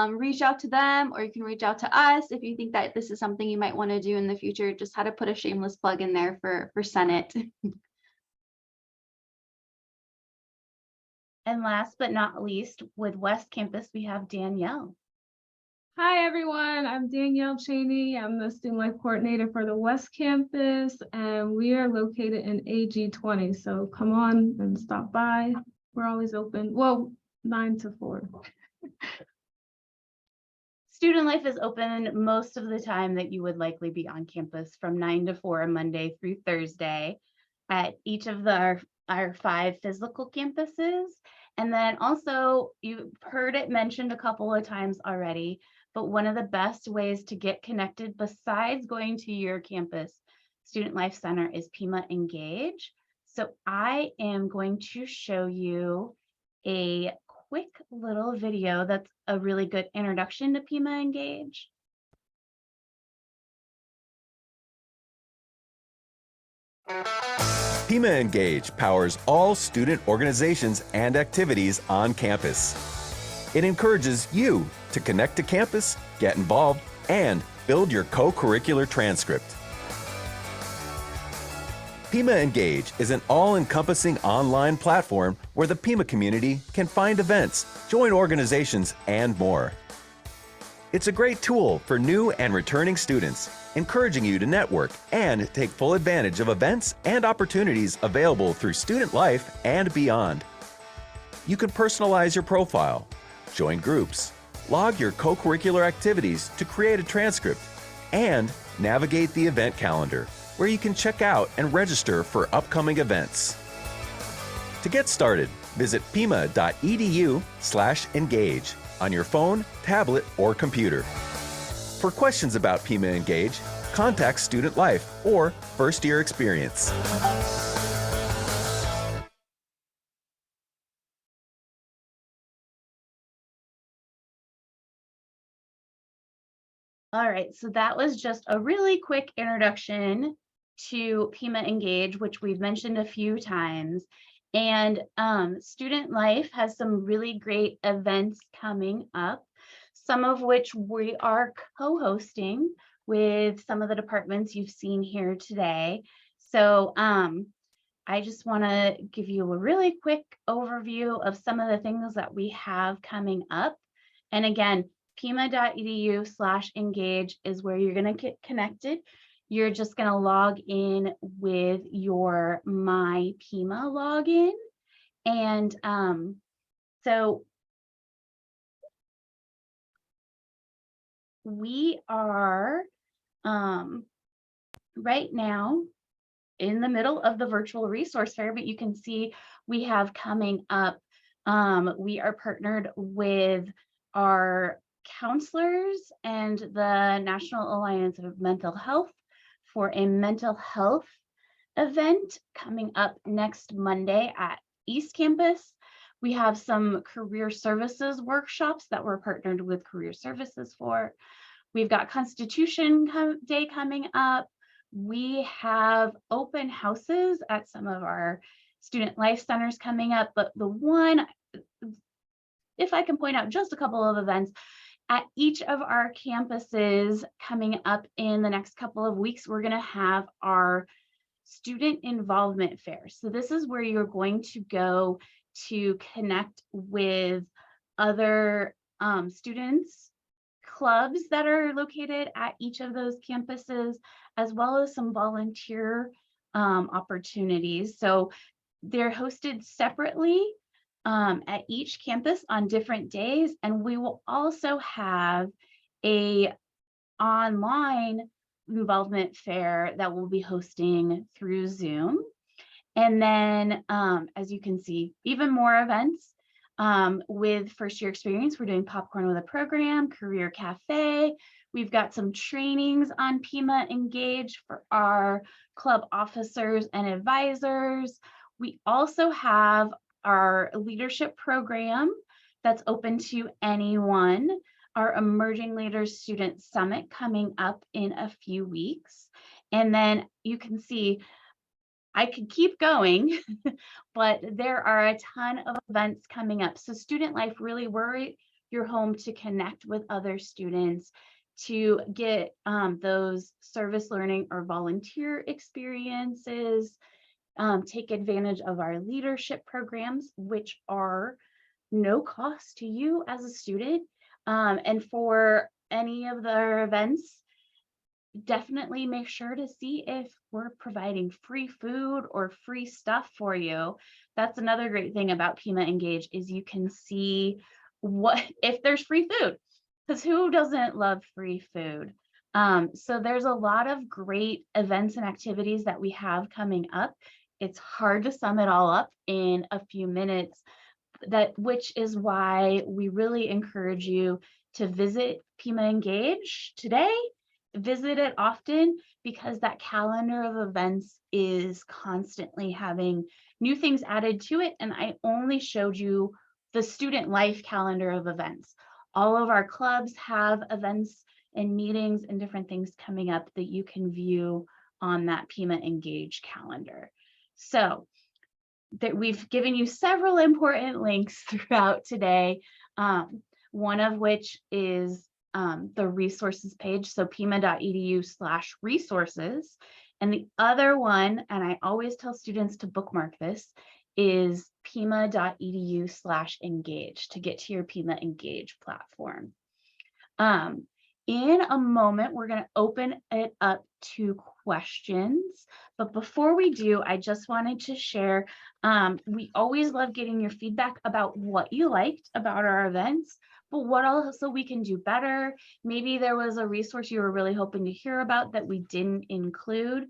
reach out to them, or you can reach out to us if you think that this is something you might want to do in the future. Just had to put a shameless plug in there for Senate. And last but not least, with West Campus, we have Danielle. Hi, everyone. I'm Danielle Cheney. I'm the student life coordinator for the West Campus, and we are located in AG20. So come on and stop by. We're always open. Well, 9 to 4. Student life is open most of the time that you would likely be on campus, from 9 to 4, Monday through Thursday, at each of our 5 physical campuses. And then also, you've heard it mentioned a couple of times already, but one of the best ways to get connected besides going to your campus Student Life Center is Pima Engage. So I am going to show you a quick little video that's a really good introduction to Pima Engage. Pima Engage powers all student organizations and activities on campus. It encourages you to connect to campus, get involved, and build your co-curricular transcript. Pima Engage is an all-encompassing online platform where the Pima community can find events, join organizations, and more. It's a great tool for new and returning students, encouraging you to network and take full advantage of events and opportunities available through student life and beyond. You can personalize your profile, join groups, log your co-curricular activities to create a transcript, and navigate the event calendar, where you can check out and register for upcoming events. To get started, visit pima.edu/engage on your phone, tablet, or computer. For questions about Pima Engage, contact Student Life or First Year Experience. All right, so that was just a really quick introduction to Pima Engage, which we've mentioned a few times. And Student Life has some really great events coming up, some of which we are co-hosting with some of the departments you've seen here today. So I just want to give you a really quick overview of some of the things that we have coming up. And again, pima.edu/engage is where you're going to get connected. You're just going to log in with your My Pima login. And so we are right now in the middle of the virtual resource fair, but you can see we have coming up, we are partnered with our counselors and the National Alliance of Mental Health for a mental health event coming up next Monday at East Campus. We have some career services workshops that we're partnered with career services for. We've got Constitution Day coming up. We have open houses at some of our student life centers coming up, but the one, if I can point out just a couple of events, at each of our campuses coming up in the next couple of weeks, we're going to have our student involvement fair. So this is where you're going to go to connect with other students, clubs that are located at each of those campuses, as well as some volunteer opportunities. So they're hosted separately at each campus on different days, and we will also have a online involvement fair that we'll be hosting through Zoom. And then as you can see, even more events with First Year Experience. We're doing Popcorn with a Program, Career Cafe. We've got some trainings on Pima Engage for our club officers and advisors. We also have our leadership program that's open to anyone, our Emerging Leaders Student Summit coming up in a few weeks. And then you can see I could keep going, but there are a ton of events coming up. So Student Life, really we're your home to connect with other students, to get those service learning or volunteer experiences, take advantage of our leadership programs, which are no cost to you as a student. And for any of the events, definitely make sure to see if we're providing free food or free stuff for you. That's another great thing about Pima Engage is you can see what if there's free food, because who doesn't love free food? So there's a lot of great events and activities that we have coming up. It's hard to sum it all up in a few minutes, which is why we really encourage you to visit Pima Engage today. Visit it often, because that calendar of events is constantly having new things added to it. And I only showed you the student life calendar of events. All of our clubs have events and meetings and different things coming up that you can view on that Pima Engage calendar. So that we've given you several important links throughout today, one of which is the resources page, so pima.edu/resources. And the other one, and I always tell students to bookmark this, is pima.edu/engage to get to your Pima Engage platform. In a moment, we're going to open it up to questions. But before we do, I just wanted to share, we always love getting your feedback about what you liked about our events, but what also we can do better. Maybe there was a resource you were really hoping to hear about that we didn't include.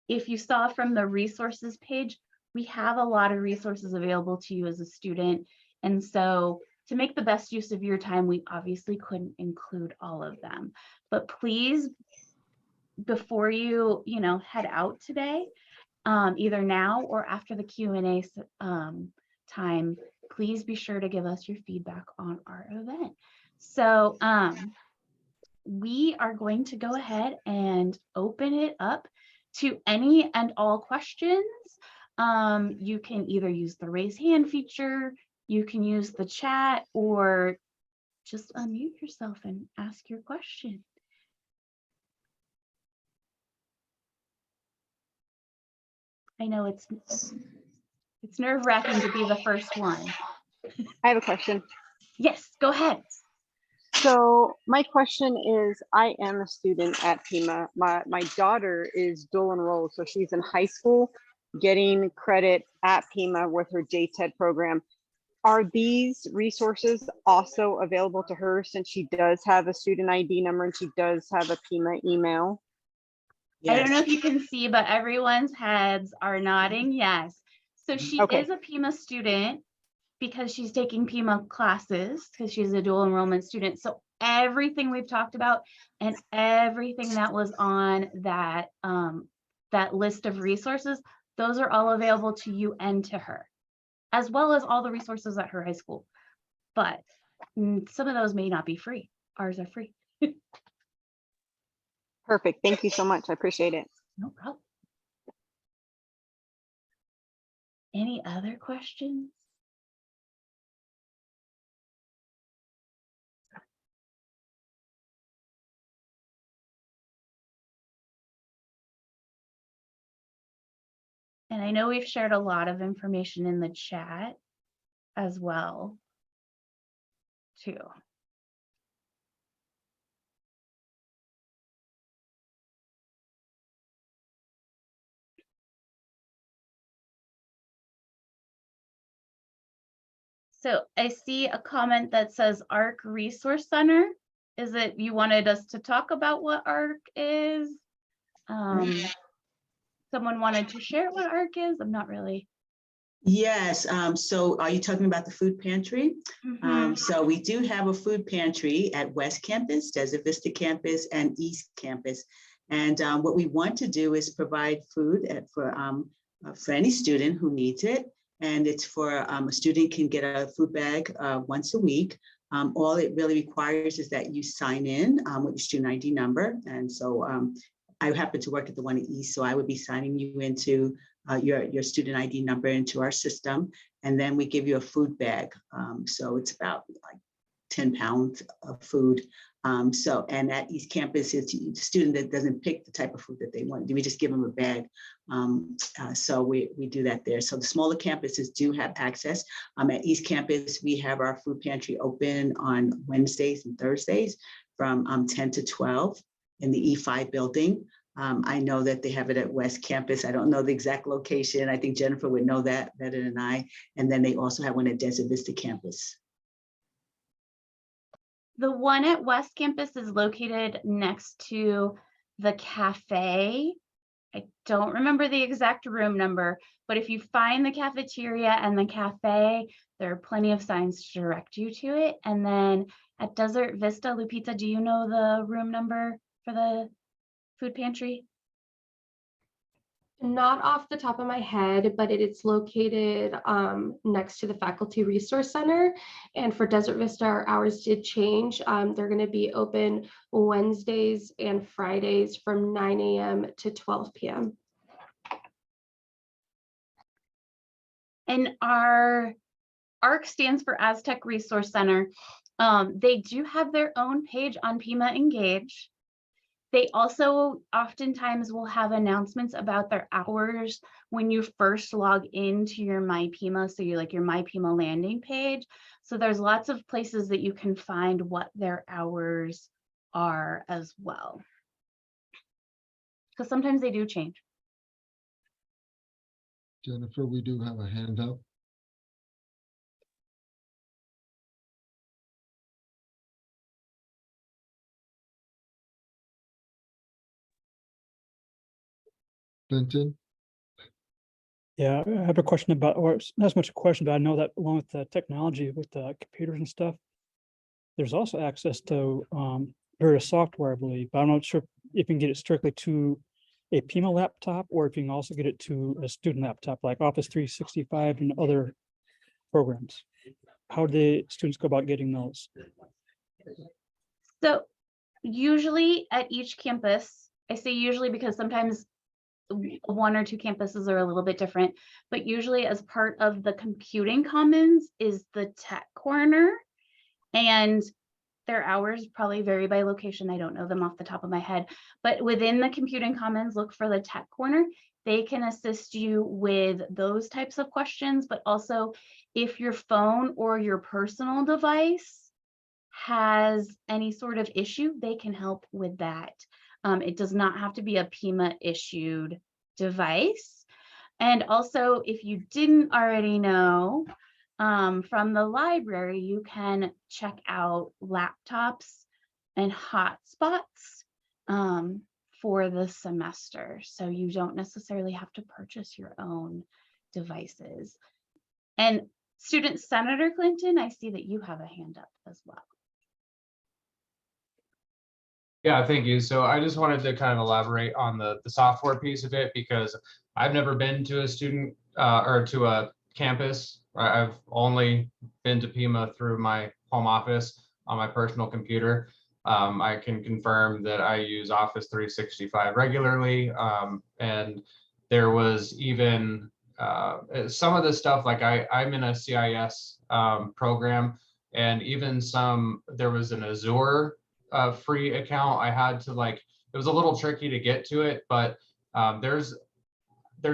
If you saw from the resources page, we have a lot of resources available to you as a student. And so to make the best use of your time, we obviously couldn't include all of them, but please before you head out today, either now or after the Q&A time, please be sure to give us your feedback on our event. So we are going to go ahead and open it up to any and all questions. You can either use the raise hand feature, you can use the chat, or just unmute yourself and ask your question. I know it's nerve-wracking to be the first one. I have a question. Yes, go ahead. So my question is, I am a student at Pima. My daughter is dual enrolled, so she's in high school getting credit at Pima with her JTED program. Are these resources also available to her since she does have a student ID number and she does have a Pima email? I don't know if you can see, but everyone's heads are nodding yes. So she is a Pima student because she's taking Pima classes because she's a dual enrollment student. So everything we've talked about and everything that was on that that list of resources, those are all available to you and to her, as well as all the resources at her high school. But some of those may not be free. Ours are free. Perfect. Thank you so much. I appreciate it. No problem. Any other questions? And I know we've shared a lot of information in the chat as well, too. So I see a comment that says ARC Resource Center. Is it you wanted us to talk about what ARC is? Someone wanted to share what ARC is? I'm not really. Yes, so are you talking about the food pantry? Mm-hmm. So we do have a food pantry at West Campus, Desert Vista Campus, and East Campus. And what we want to do is provide food for any student who needs it. And it's for a student can get a food bag once a week. All it really requires is that you sign in with your student ID number. And so I happen to work at the one at East, so I would be signing you into your student ID number into our system, and then we give you a food bag. So it's about like 10 pounds of food. And at East Campus, it's the student that doesn't pick the type of food that they want. We just give them a bag. So we do that there. So the smaller campuses do have access. At East Campus, we have our food pantry open on Wednesdays and Thursdays from 10 to 12 in the E5 building. I know that they have it at West Campus. I don't know the exact location. I think Jennifer would know that better than I. And then they also have one at Desert Vista Campus. The one at West Campus is located next to the cafe. I don't remember the exact room number, but if you find the cafeteria and the cafe, there are plenty of signs to direct you to it. And then at Desert Vista, Lupita, do you know the room number for the food pantry? Not off the top of my head, but it's located next to the Faculty Resource Center. And for Desert Vista, our hours did change. They're going to be open Wednesdays and Fridays from 9 a.m. to 12 p.m. And our ARC stands for Aztec Resource Center. They do have their own page on Pima Engage. They also oftentimes will have announcements about their hours when you first log into your MyPima. So you like your MyPima landing page. So there's lots of places that you can find what their hours are as well. Because sometimes they do change. Jennifer, we do have a hand up. Clinton? Yeah, I have a question about, or it's not as much a question, but I know that along with the technology, with the computers and stuff, there's also access to various software, I believe, but I'm not sure if you can get it strictly to a Pima laptop, or if you can also get it to a student laptop like Office 365 and other programs. How do the students go about getting those? So usually at each campus, I say usually because sometimes one or two campuses are a little bit different, but usually as part of the computing commons is the tech corner, and their hours probably vary by location. I don't know them off the top of my head, but within the computing commons, look for the tech corner. They can assist you with those types of questions, but also if your phone or your personal device has any sort of issue, they can help with that. It does not have to be a Pima issued device. And also, if you didn't already know, from the library, you can check out laptops and hotspots for the semester. So you don't necessarily have to purchase your own devices. And Student Senator Clinton, I see that you have a hand up as well. Yeah, thank you. So I just wanted to kind of elaborate on the software piece of it, because I've never been to a student or to a campus. I've only been to Pima through my home office on my personal computer. I can confirm that I use Office 365 regularly. And there was even some of the stuff, like I'm in a CIS program, and even there was an Azure free account. I had to it was a little tricky to get to it, but there's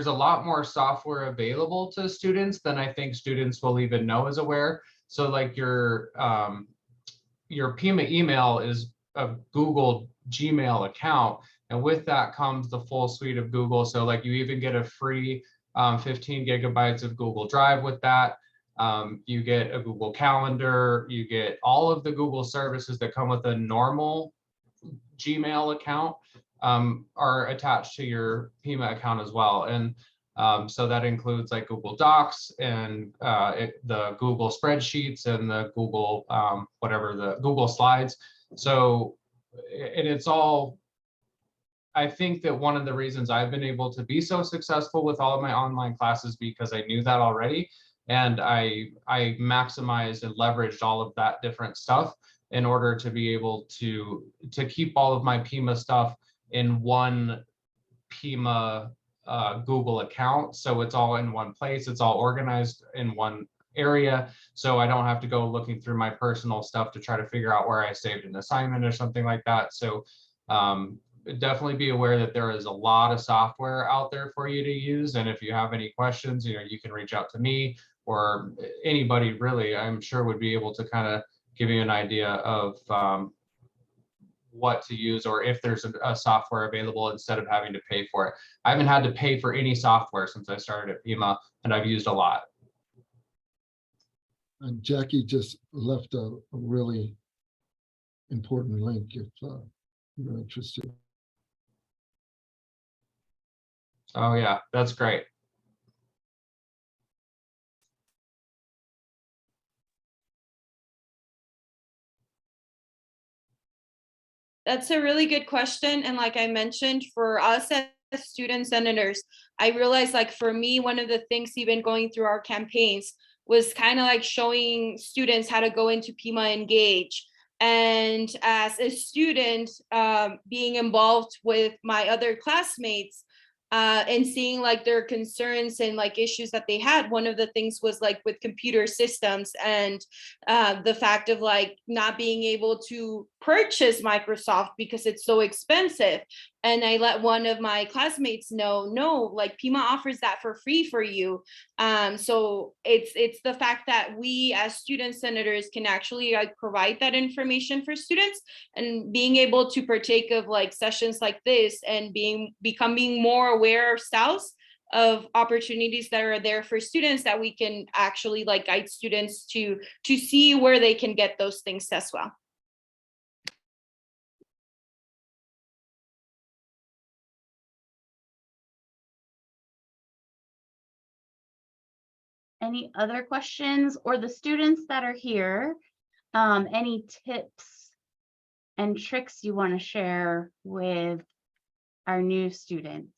a lot more software available to students than I think students will even know is aware. So like your Pima email is a Google Gmail account, and with that comes the full suite of Google. So like you even get a free 15 gigabytes of Google Drive with that. You get a Google Calendar, you get all of the Google services that come with a normal Gmail account are attached to your Pima account as well. And so that includes like Google Docs and the Google spreadsheets and the Google, the Google Slides. So, and it's all, I think that one of the reasons I've been able to be so successful with all of my online classes, because I knew that already. And I maximized and leveraged all of that different stuff in order to be able to keep all of my Pima stuff in one Pima Google account. So it's all in one place. It's all organized in one area. So I don't have to go looking through my personal stuff to try to figure out where I saved an assignment or something like that. So definitely be aware that there is a lot of software out there for you to use. And if you have any questions, you can reach out to me or anybody really, I'm sure would be able to kind of give you an idea of what to use, or if there's a software available instead of having to pay for it. I haven't had to pay for any software since I started at Pima, and I've used a lot. And Jackie just left a really important link if you're interested. Oh yeah, that's great. That's a really good question. And like I mentioned, for us as student senators, I realized like for me, one of the things even going through our campaigns was kind of like showing students how to go into Pima Engage. And as a student, being involved with my other classmates, and seeing like their concerns and like issues that they had. One of the things was like with computer systems and the fact of like not being able to purchase Microsoft because it's so expensive. And I let one of my classmates know, no, like Pima offers that for free for you. So it's the fact that we as student senators can actually like provide that information for students, and being able to partake of like sessions like this and becoming more aware ourselves of opportunities that are there for students, that we can actually like guide students to see where they can get those things as well. Any other questions, or the students that are here, any tips and tricks you want to share with our new students?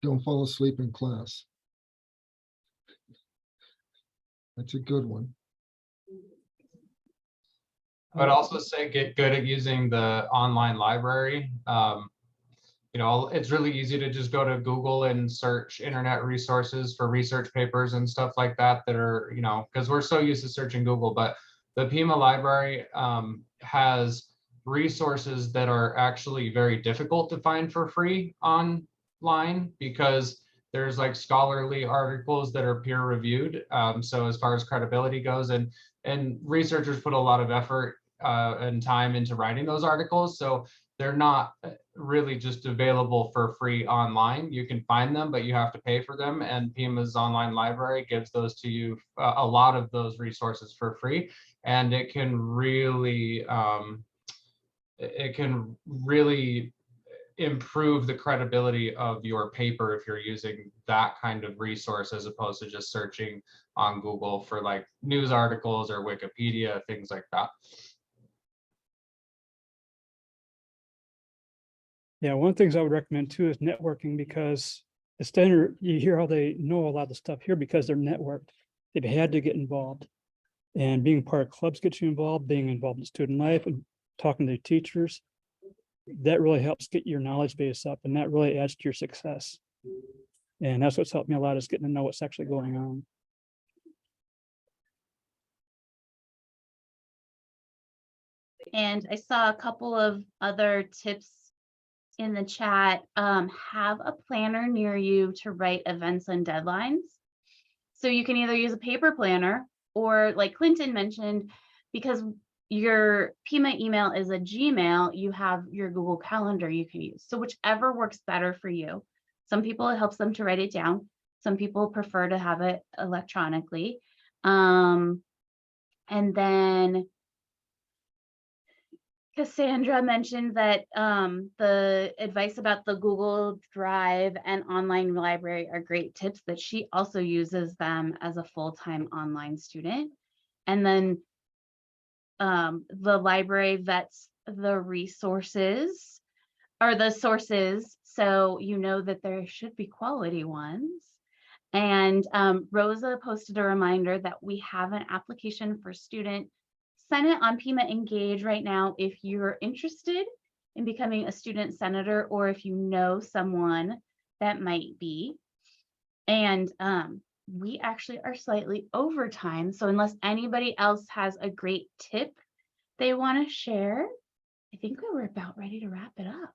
Don't fall asleep in class. That's a good one. I'd also say get good at using the online library. You know, it's really easy to just go to Google and search internet resources for research papers and stuff like that that are, you know, because we're so used to searching Google, but the Pima library has resources that are actually very difficult to find for free online because there's like scholarly articles that are peer reviewed. So as far as credibility goes, and researchers put a lot of effort and time into writing those articles. So they're not really just available for free online. You can find them, but you have to pay for them. And Pima's online library gives those to you, a lot of those resources for free. And it can really improve the credibility of your paper if you're using that kind of resource as opposed to just searching on Google for like news articles or Wikipedia, things like that. Yeah, one of the things I would recommend too is networking, because the standard, you hear how they know a lot of the stuff here because they're networked. They've had to get involved. And being part of clubs gets you involved, being involved in student life and talking to teachers. That really helps get your knowledge base up, and that really adds to your success. And that's what's helped me a lot, is getting to know what's actually going on. And I saw a couple of other tips in the chat. Have a planner near you to write events and deadlines. So you can either use a paper planner, or like Clinton mentioned, because your Pima email is a Gmail, you have your Google Calendar you can use. So whichever works better for you. Some people, it helps them to write it down. Some people prefer to have it electronically. And then Cassandra mentioned that the advice about the Google Drive and online library are great tips, that she also uses them as a full-time online student. And then the library vets the resources or the sources, so you know that there should be quality ones. And Rosa posted a reminder that we have an application for student Senate on Pima Engage right now if you're interested in becoming a student senator, or if you know someone that might be. And we actually are slightly over time, so unless anybody else has a great tip they want to share, I think we were about ready to wrap it up.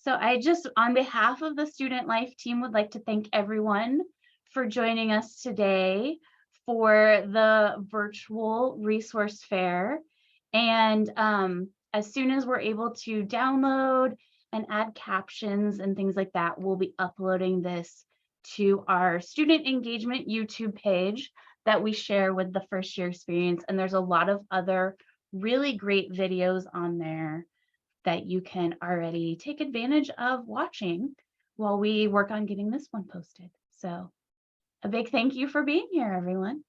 So I just, on behalf of the Student Life team, would like to thank everyone for joining us today for the virtual resource fair. And as soon as we're able to download and add captions and things like that, we'll be uploading this to our student engagement YouTube page that we share with the first year experience. And there's a lot of other really great videos on there that you can already take advantage of watching while we work on getting this one posted. So a big thank you for being here, everyone.